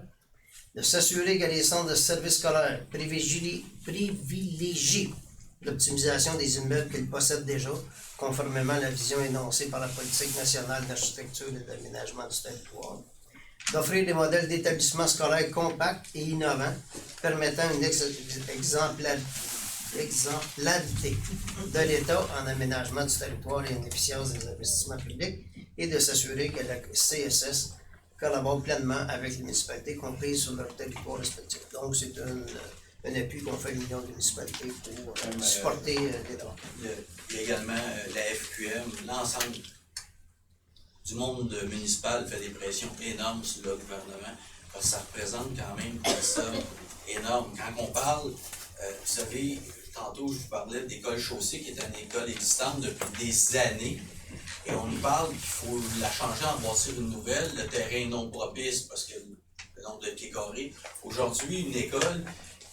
de s'assurer que les centres de services scolaires privilégient l'optimisation des immeubles qu'ils possèdent déjà, conformément à la vision énoncée par la politique nationale d'architecture et d'aménagement du territoire, d'offrir des modèles d'établissements scolaires compacts et innovants, permettant une exemplarité de l'État en aménagement du territoire et une efficience des investissements publics, et de s'assurer que la CSS collabore pleinement avec les municipalités comprises sur leur territoire respectif. Donc, c'est un appui qu'on fait à l'Union des municipalités pour supporter l'État. Il y a également la FQM, l'ensemble du monde municipal fait des pressions énormes sur le gouvernement, parce que ça représente quand même une somme énorme. Quand on parle, vous savez, tantôt je vous parlais d'école chaussée qui est une école existante depuis des années, et on nous parle qu'il faut la changer, en bâtir une nouvelle, le terrain est non propice parce que le nombre de pieds carrés. Aujourd'hui, une école,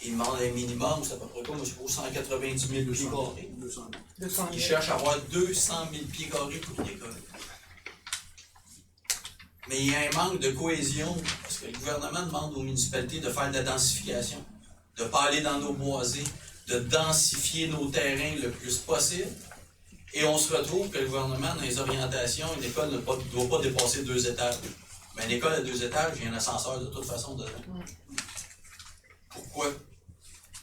il demande un minimum, c'est à peu près quoi, moi je suppose 190 000 pieds carrés. 200 000. Ils cherchent à avoir 200 000 pieds carrés pour une école. Mais il y a un manque de cohésion, parce que le gouvernement demande aux municipalités de faire de la densification, de ne pas aller dans nos boisés, de densifier nos terrains le plus possible. Et on se retrouve que le gouvernement, dans les orientations, une école ne doit pas dépasser 2 étages. Mais une école à 2 étages, il y a un ascenseur de toute façon dedans. Pourquoi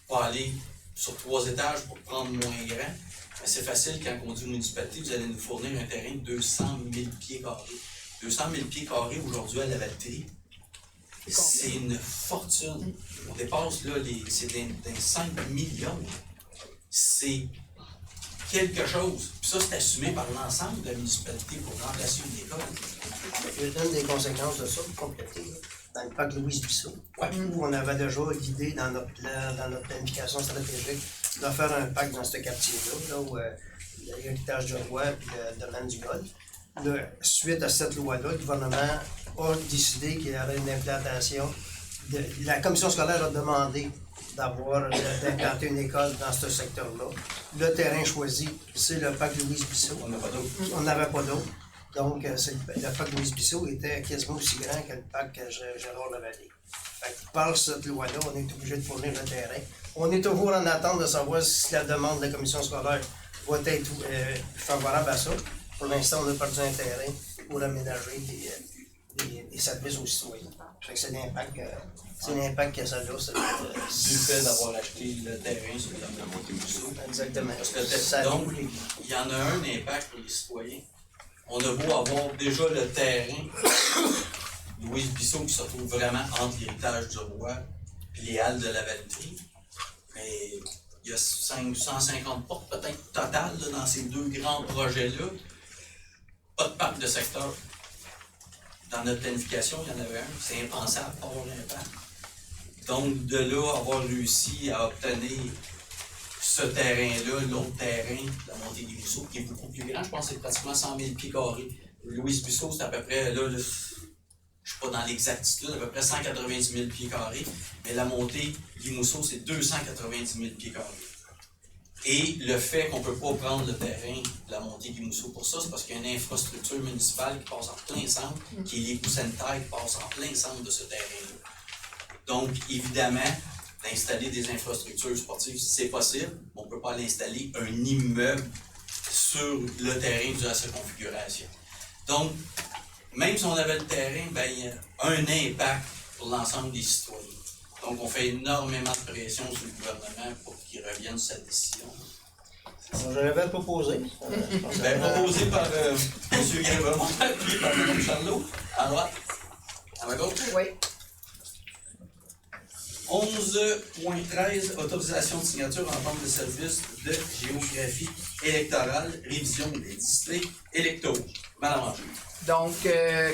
pas aller sur 3 étages pour prendre moins grand? Ben, c'est facile quand on dit aux municipalités, vous allez nous fournir un terrain de 200 000 pieds carrés. 200 000 pieds carrés aujourd'hui à la Valtrie, c'est une fortune. On dépasse là, c'est des 5 millions. C'est quelque chose. Puis ça, c'est assumé par l'ensemble de la municipalité pour remplacer une école. Je donne des conséquences de ça pour compléter. Dans le parc Louise Bissau, où on avait déjà l'idée dans notre plan, dans notre planification stratégique, de faire un parc dans ce quartier-là, là où il y a l'héritage du roi et le domaine du golfe. Suite à cette loi-là, le gouvernement a décidé qu'il y avait une implantation. La commission scolaire a demandé d'implanter une école dans ce secteur-là. Le terrain choisi, c'est le parc Louise Bissau. On n'a pas d'autre. On n'avait pas d'autre. Donc, le parc Louise Bissau était quasiment aussi grand que le parc Gérard-Lavallée. Par cette loi-là, on est obligé de fournir le terrain. On est toujours en attente de savoir si la demande de la commission scolaire va être favorable à ça. Pour l'instant, on a perdu un terrain pour aménager des services aux citoyens. C'est l'impact que ça a. Du fait d'avoir acheté le terrain sur la montée Bissau. Exactement. Parce que donc, il y en a un impact pour les citoyens. On a beau avoir déjà le terrain, Louise Bissau qui se trouve vraiment entre l'héritage du roi et les halles de la Valtrie. Mais il y a 150 portes peut-être totales là, dans ces 2 grands projets-là. Pas de parc de secteur. Dans notre planification, il y en avait un. C'est impensable pour avoir l'impact. Donc, de là, avoir réussi à obtenir ce terrain-là, l'autre terrain, la montée des Bissau, qui est beaucoup plus grand, je pense que c'est pratiquement 100 000 pieds carrés. Louise Bissau, c'est à peu près, là, je ne suis pas dans l'exactitude, à peu près 190 000 pieds carrés, mais la montée Limousseau, c'est 290 000 pieds carrés. Et le fait qu'on ne peut pas prendre le terrain de la montée Limousseau pour ça, c'est parce qu'il y a une infrastructure municipale qui passe en plein centre, qui est l'égout sanitaire qui passe en plein centre de ce terrain-là. Donc, évidemment, d'installer des infrastructures sportives, c'est possible, mais on ne peut pas l'installer un immeuble sur le terrain dû à sa configuration. Donc, même si on avait le terrain, ben, il y a un impact pour l'ensemble des citoyens. Donc, on fait énormément de pression sur le gouvernement pour qu'il revienne sur sa décision. Je l'avais proposé. Proposé par M. Guérin, puis par Mme Charlot. À droite. À ma gauche. Oui. 11.13, autorisation de signature en forme de service de géographie électorale, révision des districts électoraux. Madame Angers. Donc,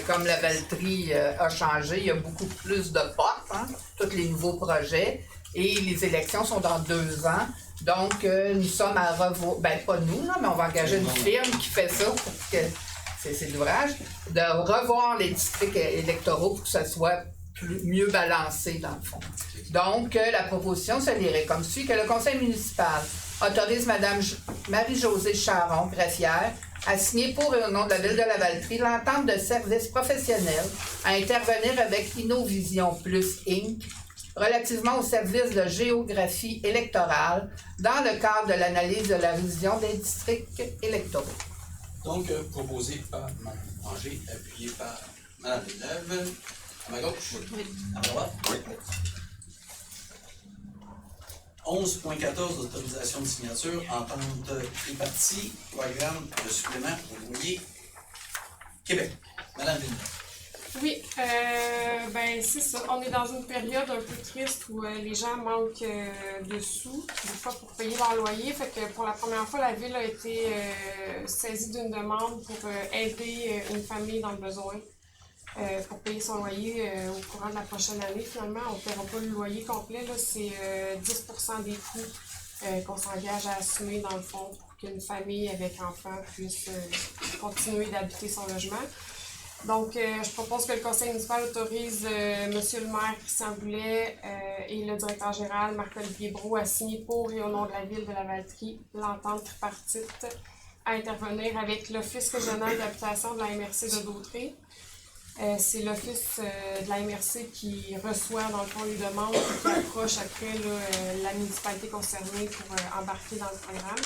comme la Valtrie a changé, il y a beaucoup plus de portes, hein, tous les nouveaux projets, et les élections sont dans 2 ans. Donc, nous sommes à revoir, ben pas nous, là, mais on va engager une firme qui fait ça pour que c'est l'ouvrage, de revoir les districts électoraux pour que ça soit mieux balancé dans le fond. Donc, la proposition se lirait comme suit, que le conseil municipal autorise Mme Marie-Josée Charon, greffière, à signer pour et au nom de la Ville de Lavaltrie l'entente de services professionnels à intervenir avec Innovision Plus Inc. relativement au service de géographie électorale dans le cadre de l'analyse de la révision des districts électoraux. Donc, proposé par Mme Angers, appuyé par Mme Villeneuve. À ma gauche? Oui. À ma droite? Oui. 11.14, autorisation de signature, entente tripartie, programme de supplément au loyer Québec. Madame Villeneuve. Oui, ben c'est ça. On est dans une période un peu triste où les gens manquent de sous, des fois pour payer leur loyer. Fait que pour la première fois, la Ville a été saisie d'une demande pour aider une famille dans le besoin pour payer son loyer au courant de la prochaine année. Finalement, on ne paiera pas le loyer complet, là, c'est 10% des coûts qu'on s'engage à assumer dans le fond pour qu'une famille avec enfants puisse continuer d'habiter son logement. Donc, je propose que le conseil municipal autorise Monsieur le maire Christian Boulet et le directeur général Marc-Olivier Brault à signer pour et au nom de la Ville de Lavaltrie l'entente tripartite à intervenir avec l'Office régional d'habitation de la MRC de Dautré. C'est l'Office de la MRC qui reçoit dans le fond les demandes et qui approche après la municipalité concernée pour embarquer dans le programme.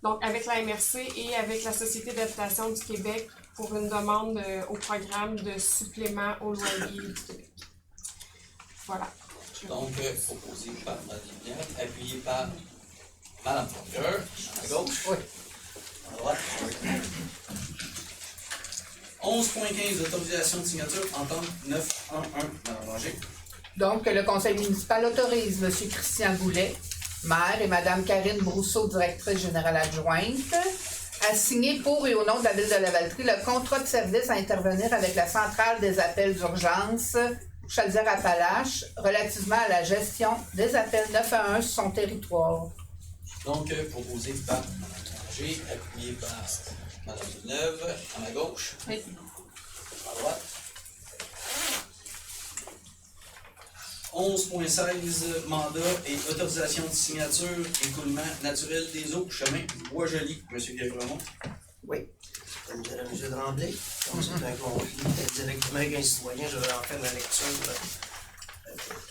Donc, avec la MRC et avec la Société d'habitation du Québec pour une demande au programme de supplément au loyer du Québec. Voilà. Donc, proposé par Mme Villeneuve, appuyé par Mme Procureur, à gauche. Oui. À droite. 11.15, autorisation de signature, entente 911, Mme Angers. Donc, le conseil municipal autorise M. Christian Boulet, maire, et Mme Karine Brousseau, directrice générale adjointe, à signer pour et au nom de la Ville de Lavaltrie le contrat de service à intervenir avec la centrale des appels d'urgence Chaudière-Appalaches relativement à la gestion des appels 911 sur son territoire. Donc, proposé par Mme Angers, appuyé par Mme Villeneuve, à ma gauche. Oui. À droite. 11.16, mandat et autorisation de signature, écoulement naturel des eaux, chemin du Bois-Joli. M. Guévremont. Oui. Comme dirait M. Tremblay, comme c'est un conflit directement avec un citoyen, je vais en faire la lecture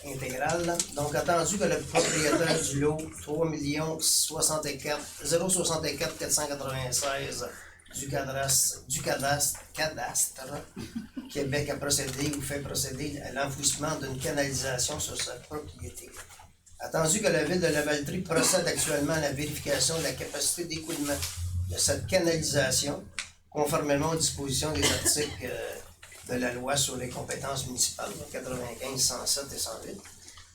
intégrale. Donc, attendu que le propriétaire du lot 3 064 496 du cadastre Québec a procédé ou fait procéder à l'enfouissement d'une canalisation sur sa propriété. Attendu que la Ville de Lavaltrie procède actuellement à la vérification de la capacité d'écoulement de cette canalisation, conformément aux dispositions des articles de la loi sur les compétences municipales, 95, 107 et 108.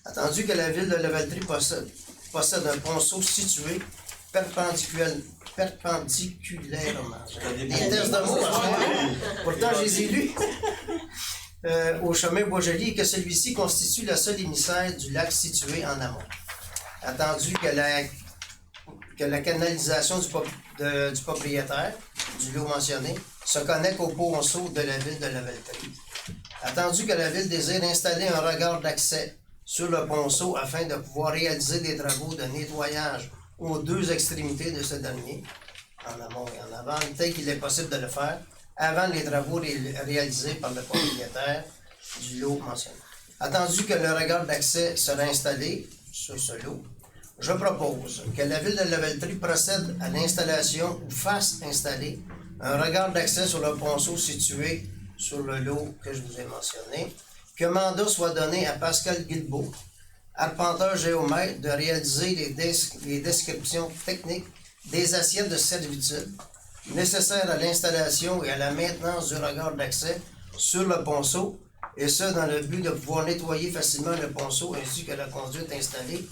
Attendu que la Ville de Lavaltrie possède un ponceau situé perpendiculairement. Des tests de mots, pourtant je les ai lus. Au chemin Bois-Joli, et que celui-ci constitue le seul émissaire du lac situé en amont. Attendu que la canalisation du propriétaire, du lot mentionné, se connecte au ponceau de la Ville de Lavaltrie. Attendu que la Ville désire installer un regard d'accès sur le ponceau afin de pouvoir réaliser des travaux de nettoyage aux deux extrémités de ce dernier, en amont et en aval, tel qu'il est possible de le faire avant les travaux réalisés par le propriétaire du lot mentionné. Attendu que le regard d'accès sera installé sur ce lot, je propose que la Ville de Lavaltrie procède à l'installation ou fasse installer un regard d'accès sur le ponceau situé sur le lot que je vous ai mentionné, que mandat soit donné à Pascal Guilbeault, arpenteur géomètre, de réaliser les descriptions techniques des assiettes de servitude nécessaires à l'installation et à la maintenance du regard d'accès sur le ponceau, et ce dans le but de pouvoir nettoyer facilement le ponceau ainsi que la conduite installée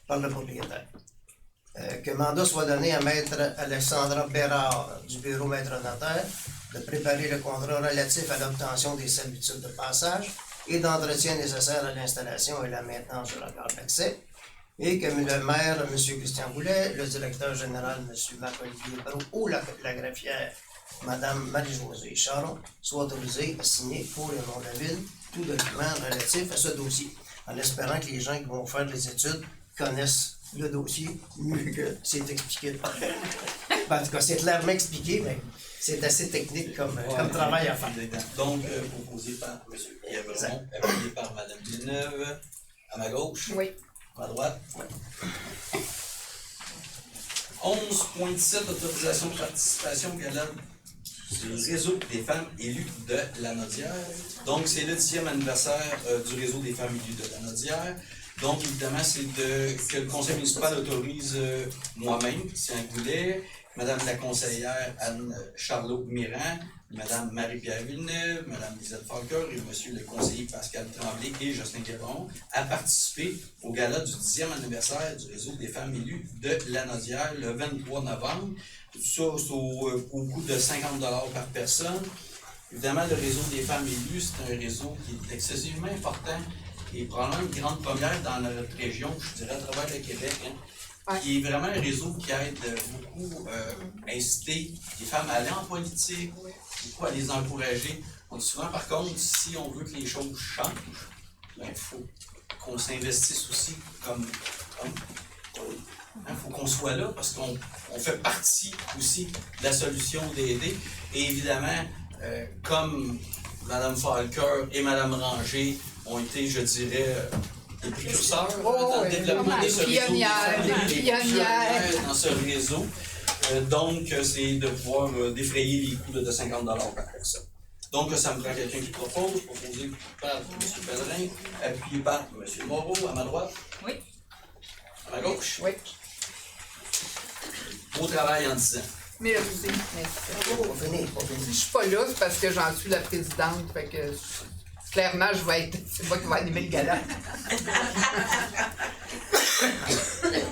par le propriétaire. Que mandat soit donné à Maître Alexandra Bérard du bureau maître notaire de préparer le contrat relatif à l'obtention des servitudes de passage et d'entretien nécessaires à l'installation et la maintenance du regard d'accès, et que le maire, M. Christian Boulet, le directeur général, M. Marc-Olivier Brault, ou la greffière, Madame Marie-Josée Charon, soit autorisée à signer pour le nom de la ville tout document relatif à ce dossier, en espérant que les gens qui vont faire les études connaissent le dossier mieux que c'est expliqué. En tout cas, c'est clairement expliqué, mais c'est assez technique comme travail à faire. Donc, proposé par M. Pierre-Vermont, appuyé par Mme Villeneuve. À ma gauche? Oui. À ma droite? Oui. 11.17, autorisation de participation au gala du réseau des femmes élues de Lanaudière. Donc, c'est le 10e anniversaire du réseau des femmes élues de Lanaudière. Donc, évidemment, c'est que le conseil municipal autorise moi-même, Christian Goulet, Madame la conseillère Anne-Charlot-Mirand, Madame Marie-Pierre Villeneuve, Madame Lisette Falker et Monsieur le conseiller Pascal Tremblay et Justin Guéron à participer au gala du 10e anniversaire du réseau des femmes élues de Lanaudière le 23 novembre. Tout ça au coût de 50 $ par personne. Évidemment, le réseau des femmes élues, c'est un réseau qui est excessivement important et probablement une grande première dans notre région, je dirais à travers le Québec, qui est vraiment un réseau qui aide beaucoup à inciter les femmes à aller en politique, beaucoup à les encourager. On dit souvent, par contre, si on veut que les choses changent, il faut qu'on s'investisse aussi il faut qu'on soit là parce qu'on fait partie aussi de la solution d'aider. Et évidemment, comme Mme Falker et Mme Ranger ont été, je dirais, des précurseurs dans le développement de ce réseau, des pionnières dans ce réseau. Donc, c'est de pouvoir défrayer les coûts de 50 $ par personne. Donc, ça me prend quelqu'un qui propose, proposé par M. Pellerin, appuyé par M. Moreau, à ma droite. Oui. Mm-hmm. À ma gauche. Oui. Beau travail en 10 ans. Merci. Pas fini. Si je suis pas là, c'est parce que j'en suis la présidente. Fait que clairement, c'est moi qui vais animer le gala.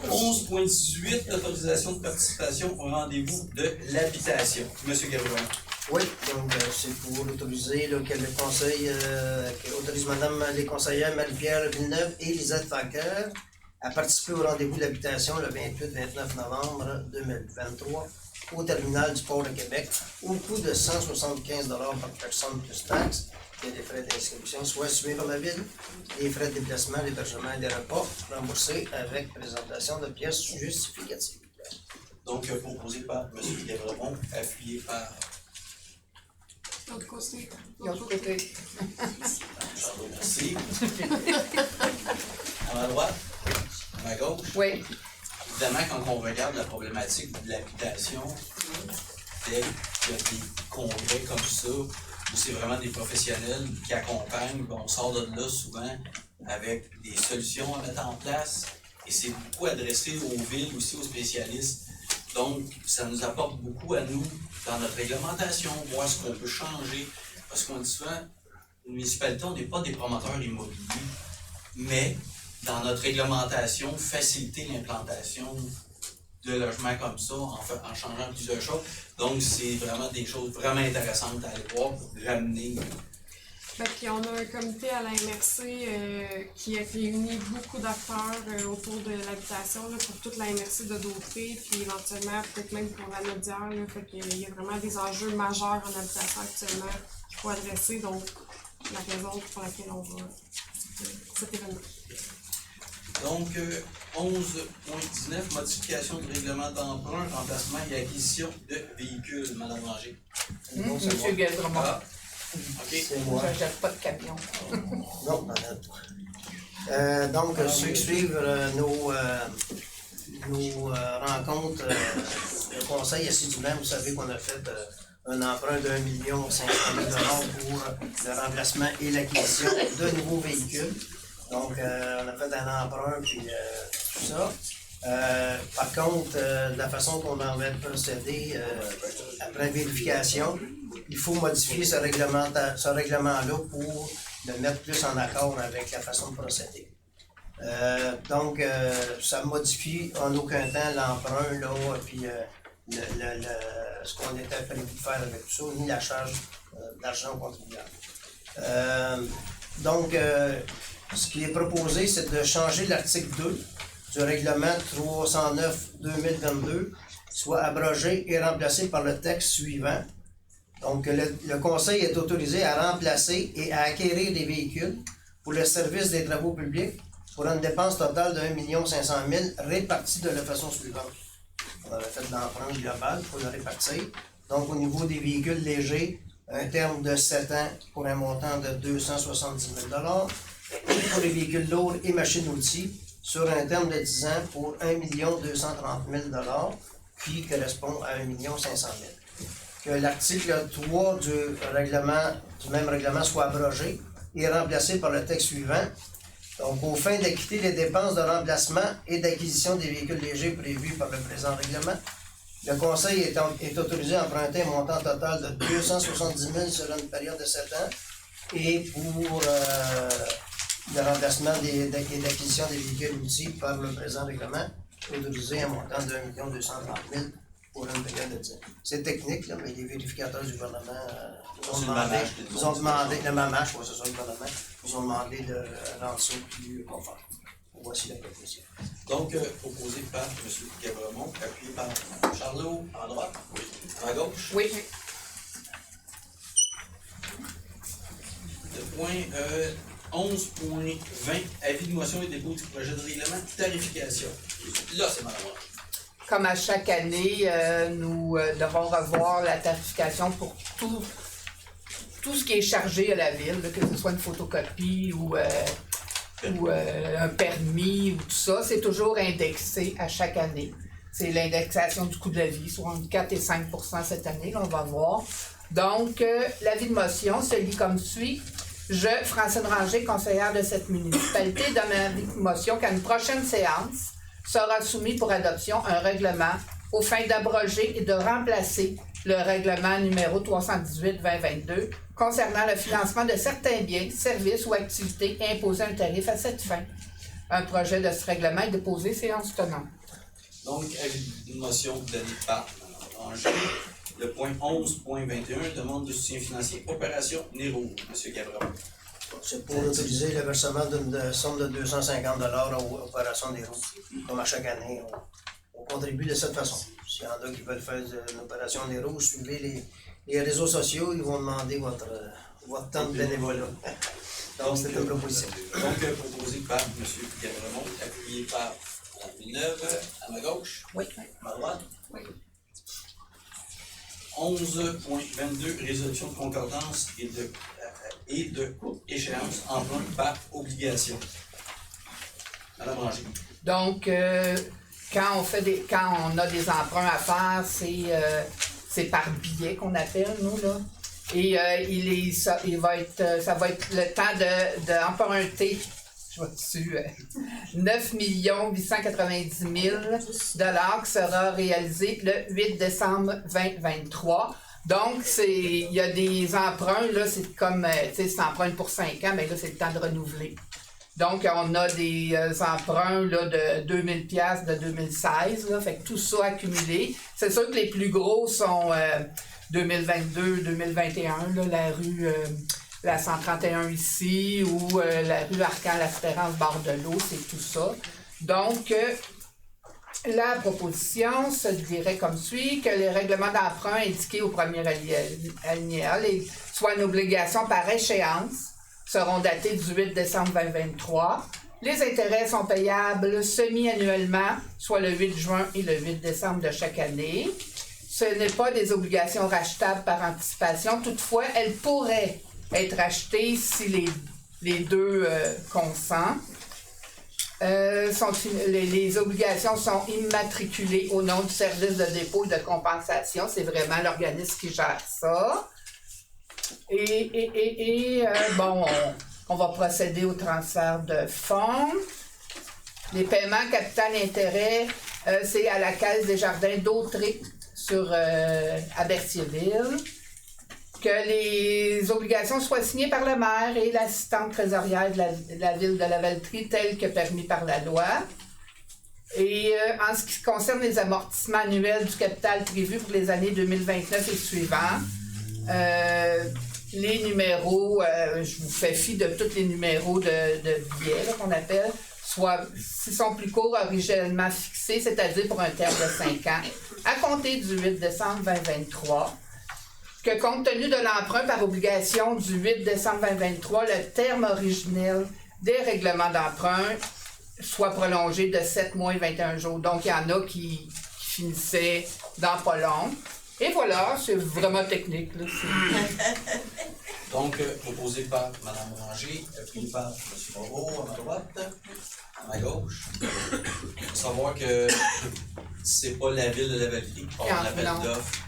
11.18, l'autorisation de participation au rendez-vous de l'habitation. Monsieur Gabriel. Oui, donc c'est pour autoriser que le conseil autorise Madame les conseillères Marie-Pierre Villeneuve et Lisette Falker à participer au rendez-vous de l'habitation le 28-29 novembre 2023 au terminal du Port de Québec au coût de 175 $ par personne plus taxes et des frais d'inscription, soit assumés par la ville, les frais de déplacement, l'hébergement et des repas remboursés avec présentation de pièces justificatives. Donc, proposé par M. Gabriel, appuyé par L'autre côté. L'autre côté. Charles, merci. À ma droite, à ma gauche. Oui. Évidemment, quand on regarde la problématique de l'habitation, dès qu'il y a des congrès comme ça, où c'est vraiment des professionnels qui accompagnent, on sort de là souvent avec des solutions à mettre en place. Et c'est beaucoup adressé aux villes, aussi aux spécialistes. Donc, ça nous apporte beaucoup à nous dans notre réglementation, voir ce qu'on peut changer. Parce qu'on dit souvent, une municipalité, on n'est pas des promoteurs immobiliers, mais dans notre réglementation, faciliter l'implantation de logements comme ça en changeant plusieurs choses. Donc, c'est vraiment des choses vraiment intéressantes à aller voir pour ramener. Puis on a un comité à la MRC qui a réuni beaucoup d'acteurs autour de l'habitation pour toute la MRC de Dauphine, puis éventuellement peut-être même pour la Lanaudière. Fait qu'il y a vraiment des enjeux majeurs en habitation actuellement qu'il faut adresser, donc la raison pour laquelle on va cet événement. Donc, 11.19, modification du règlement d'emprunt, remplacement et acquisition de véhicules, Mme Ranger. Monsieur Gueldremont. OK. C'est moi. Je n'achète pas de camion. Non, madame. Donc, ceux qui suivent nos rencontres, le conseil assis du même, vous savez qu'on a fait un emprunt de 1 500 000 $ pour le remplacement et l'acquisition de nouveaux véhicules. Donc, on a fait un emprunt, puis tout ça. Par contre, la façon qu'on en va procéder après vérification, il faut modifier ce règlement-là pour le mettre plus en accord avec la façon de procéder. Donc, ça modifie en aucun temps l'emprunt, là, puis ce qu'on était prévu de faire avec tout ça, ni la charge d'argent aux contribuables. Donc, ce qui est proposé, c'est de changer l'article 2 du règlement 309-2022, soit abrogé et remplacé par le texte suivant. Donc, le Conseil est autorisé à remplacer et à acquérir des véhicules pour le service des travaux publics pour une dépense totale de 1 500 000 répartie de la façon suivante. On avait fait l'emprunt global pour le répartir. Donc, au niveau des véhicules légers, un terme de 7 ans pour un montant de 270 000 et pour les véhicules lourds et machines-outils, sur un terme de 10 ans pour 1 230 000 qui correspond à 1 500 000 Que l'article 3 du même règlement soit abrogé et remplacé par le texte suivant. Donc, aux fins d'acquitter les dépenses de remplacement et d'acquisition des véhicules légers prévus par le présent règlement, le Conseil est autorisé à emprunter un montant total de 270 000 sur une période de 7 ans et pour le remplacement et d'acquisition des véhicules outils par le présent règlement, autorisé un montant de 1 230 000 pour une période de 10 ans. C'est technique, là, mais les vérificateurs du gouvernement nous ont demandé, le MAMACH, oui, c'est ça, le gouvernement, nous ont demandé de rendre ça plus conforme. Voici la proposition. Donc, proposé par M. Gabremont, appuyé par Charlot à droite, oui. À gauche. Oui. Le point 11.20, avis de motion et dépôt du projet de règlement tarification. Là, c'est malheureux. Comme à chaque année, nous devons revoir la tarification pour tout ce qui est chargé à la ville, que ce soit une photocopie ou un permis ou tout ça. C'est toujours indexé à chaque année. C'est l'indexation du coût de la vie, soit entre 4 et 5 % cette année, là, on va voir. Donc, l'avis de motion se lit comme suit. Je, Francine Ranger, conseillère de cette municipalité, donne un avis de motion qu'à une prochaine séance, sera soumis pour adoption un règlement aux fins d'abroger et de remplacer le règlement numéro 318-2022 concernant le financement de certains biens, services ou activités et imposer un tarif à cette fin. Un projet de ce règlement est déposé séance tenante. Donc, avis de motion donné par Ranger. Le point 11.21, demande de soutien financier, opération Nero, M. Gabremont. C'est pour utiliser le versement d'une somme de 250 $ aux opérations des roues. Comme à chaque année, on contribue de cette façon. S'il y en a qui veulent faire une opération des roues, suivez les réseaux sociaux, ils vont demander votre temps de bénévolat. Donc, c'est une proposition. Donc, proposé par M. Gabremont, appuyé par Mme Villeneuve, à ma gauche. Oui. À ma droite. Oui. 11.22, résolution de concordance et de échéance, emprunt par obligation. Madame Ranger. Donc, quand on a des emprunts à faire, c'est par billet qu'on appelle, nous, là. Et ça va être le temps d'emprunter, je vois dessus, 9 890 000 $ qui sera réalisé le 8 décembre 2023. Donc, il y a des emprunts, là, c'est comme, tu sais, c'est emprunt pour 5 ans, mais là, c'est le temps de renouveler. Donc, on a des emprunts là, de 2000 $ de 2016, là, fait que tout ça accumulé. C'est sûr que les plus gros sont 2022, 2021, là, la rue la 131 ici, ou la rue Arcan-l'Espérance, bord de l'eau, c'est tout ça. Donc, la proposition se dirait comme suit, que les règlements d'emprunt indiqués au premier alinéa, soit une obligation par échéance, seront datés du 8 décembre 2023. Les intérêts sont payables semi-annuellement, soit le 8 juin et le 8 décembre de chaque année. Ce n'est pas des obligations rachetables par anticipation. Toutefois, elles pourraient être achetées si les deux consentent. Les obligations sont immatriculées au nom du service de dépôt et de compensation. C'est vraiment l'organisme qui gère ça. On va procéder au transfert de fonds. Les paiements capital et intérêt, c'est à la Caisse des Jardins d'Autré à Berthierville. Que les obligations soient signées par le maire et l'assistante trésorière de la ville de Lavaltrie, telle que permis par la loi. Et en ce qui concerne les amortissements annuels du capital prévu pour les années 2029 et suivants, les numéros, je vous fais fi de tous les numéros de billets qu'on appelle, soit s'ils sont plus courts, originellement fixés, c'est-à-dire pour un terme de 5 ans, à compter du 8 décembre 2023. que compte tenu de l'emprunt par obligation du 8 décembre 2023, le terme originel des règlements d'emprunt soit prolongé de 7 mois et 21 jours. Donc, il y en a qui finissaient dans pas long. Et voilà, c'est vraiment technique. Là, Donc, proposé par Mme Ranger, appuyé par M. Moreau à ma droite, à ma gauche. Il faut savoir que c'est pas la ville de Lavaltrie qui porte l'appel d'offres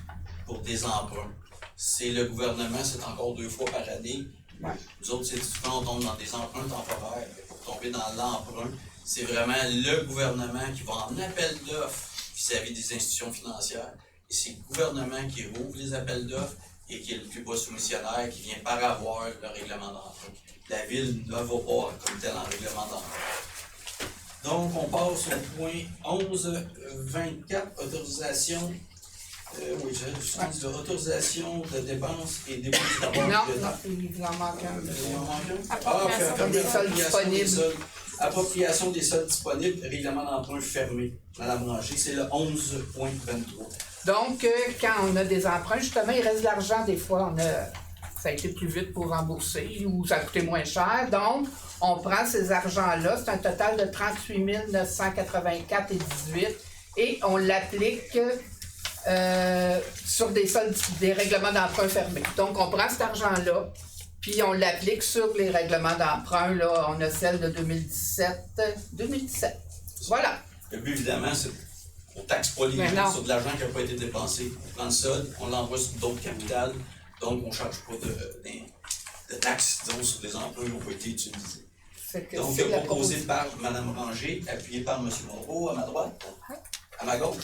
pour des emprunts. C'est le gouvernement, c'est encore 2 fois par année. Ouais. Nous autres, c'est souvent on tombe dans des emprunts temporaires. Pour tomber dans l'emprunt, c'est vraiment le gouvernement qui va en appel d'offres vis-à-vis des institutions financières. Et c'est le gouvernement qui rouvre les appels d'offres et qui est le plus bas soumissionnaire qui vient par avoir le règlement d'emprunt. La ville ne va pas comme tel en règlement d'emprunt. Donc, on passe au point 11.24, autorisation. Oui, je pense de autorisation de dépenses et dépôt du rapport. non, il vous en manque un. Il en manque un? Appropriation des soldes disponibles. Appropriation des soldes disponibles, règlement d'emprunt fermé. Madame Ranger, c'est le 11.23. Donc, quand on a des emprunts, justement, il reste de l'argent. Des fois, ça a été plus vite pour rembourser ou ça a coûté moins cher. Donc, on prend ces argents-là. C'est un total de 38 984,18 et on l'applique sur des règlements d'emprunt fermés. Donc, on prend cet argent-là, puis on l'applique sur les règlements d'emprunt. Là, on a celle de 2017. Voilà. Le but, évidemment, c'est qu'on ne taxe pas les gens sur de l'argent qui n'a pas été dépensé. On prend le solde, on l'envoie sur d'autres capitales, donc on ne charge pas de taxes, disons, sur des emprunts qui n'ont pas été utilisés. Donc, proposé par Mme Ranger, appuyé par M. Moreau, à ma droite, à ma gauche.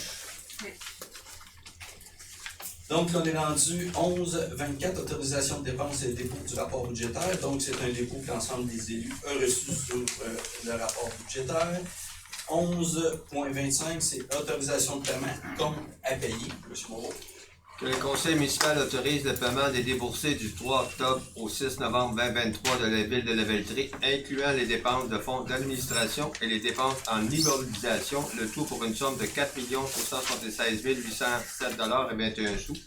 Donc, là, on est rendu 11.24, autorisation de dépenses et de dépôt du rapport budgétaire. Donc, c'est un dépôt que l'ensemble des élus a reçu sur le rapport budgétaire. 11.25, c'est autorisation de paiement compte à payer. M. Moreau. Que le conseil municipal autorise le paiement des déboursés du 3 octobre au 6 novembre 2023 de la ville de Lavaltrie, incluant les dépenses de fonds d'administration et les dépenses en immobilisation, le tout pour une somme de 4 776 807,21 $,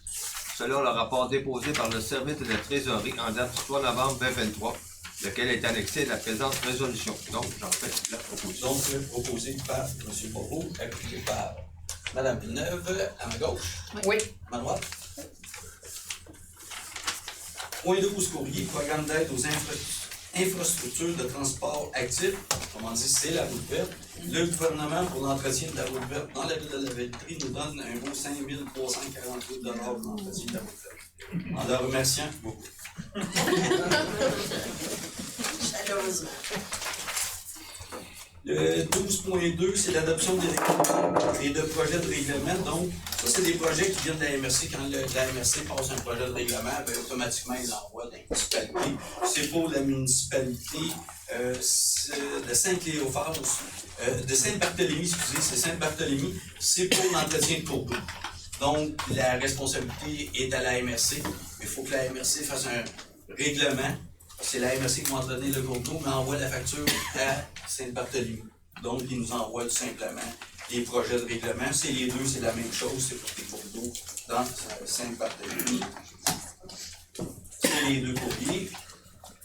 selon le rapport déposé par le service de la trésorerie en date du 3 novembre 2023, lequel est annexé à la présente résolution. Donc, j'en fais la proposition. Donc, proposé par M. Moreau, appuyé par Mme Villeneuve, à ma gauche. Oui. À ma droite. Point 12, courrier, programme d'aide aux infrastructures de transport actif. Comment dire, c'est la route verte. Le gouvernement, pour l'entretien de la route verte dans la ville de Lavaltrie, nous donne un beau 5 348 $ pour l'entretien de la route verte. En leur remerciant beaucoup. Chaleureusement. Le 12.2, c'est l'adoption des règlements et de projets de règlement. Donc, ça, c'est des projets qui viennent de la MRC. Quand la MRC passe un projet de règlement, bien, automatiquement, il l'envoie dans la municipalité. C'est pour la municipalité de Saint-Cléophas, de Sainte-Barthélemy, excusez, c'est Sainte-Barthélemy. C'est pour l'entretien de cours d'eau. Donc, la responsabilité est à la MRC. Il faut que la MRC fasse un règlement. C'est la MRC qui m'a donné le cours d'eau, mais envoie la facture à Sainte-Barthélemy. Donc, ils nous envoient tout simplement les projets de règlement. C'est les deux, c'est la même chose, c'est pour des cours d'eau dans Sainte-Barthélemy. C'est les deux courriers.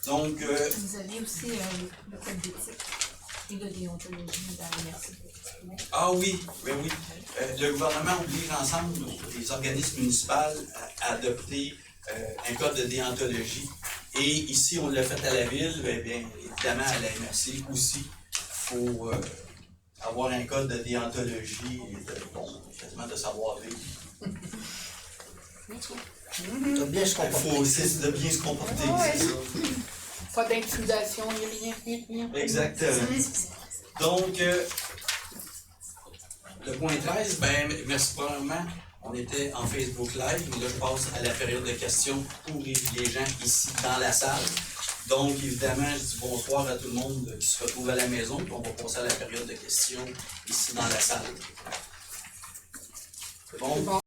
Donc, vous avez aussi le code d'éthique et de déontologie dans la MRC. ah oui, oui, oui. Le gouvernement oblige ensemble les organismes municipaux à adopter un code de déontologie. Et ici, on l'a fait à la ville, bien évidemment à la MRC aussi. Il faut avoir un code de déontologie et quasiment de savoir-vivre. De bien se Il faut comporter. aussi de bien se comporter, Ouais. c'est ça. Pas d'intimidation, rien. Exactement. Donc, le point 13, ben, merci probablement. On était en Facebook Live, mais là, je passe à la période de questions pour les gens ici dans la salle. Donc, évidemment, je dis bonsoir à tout le monde qui se retrouve à la maison, puis on va passer à la période de questions ici dans la salle. C'est bon?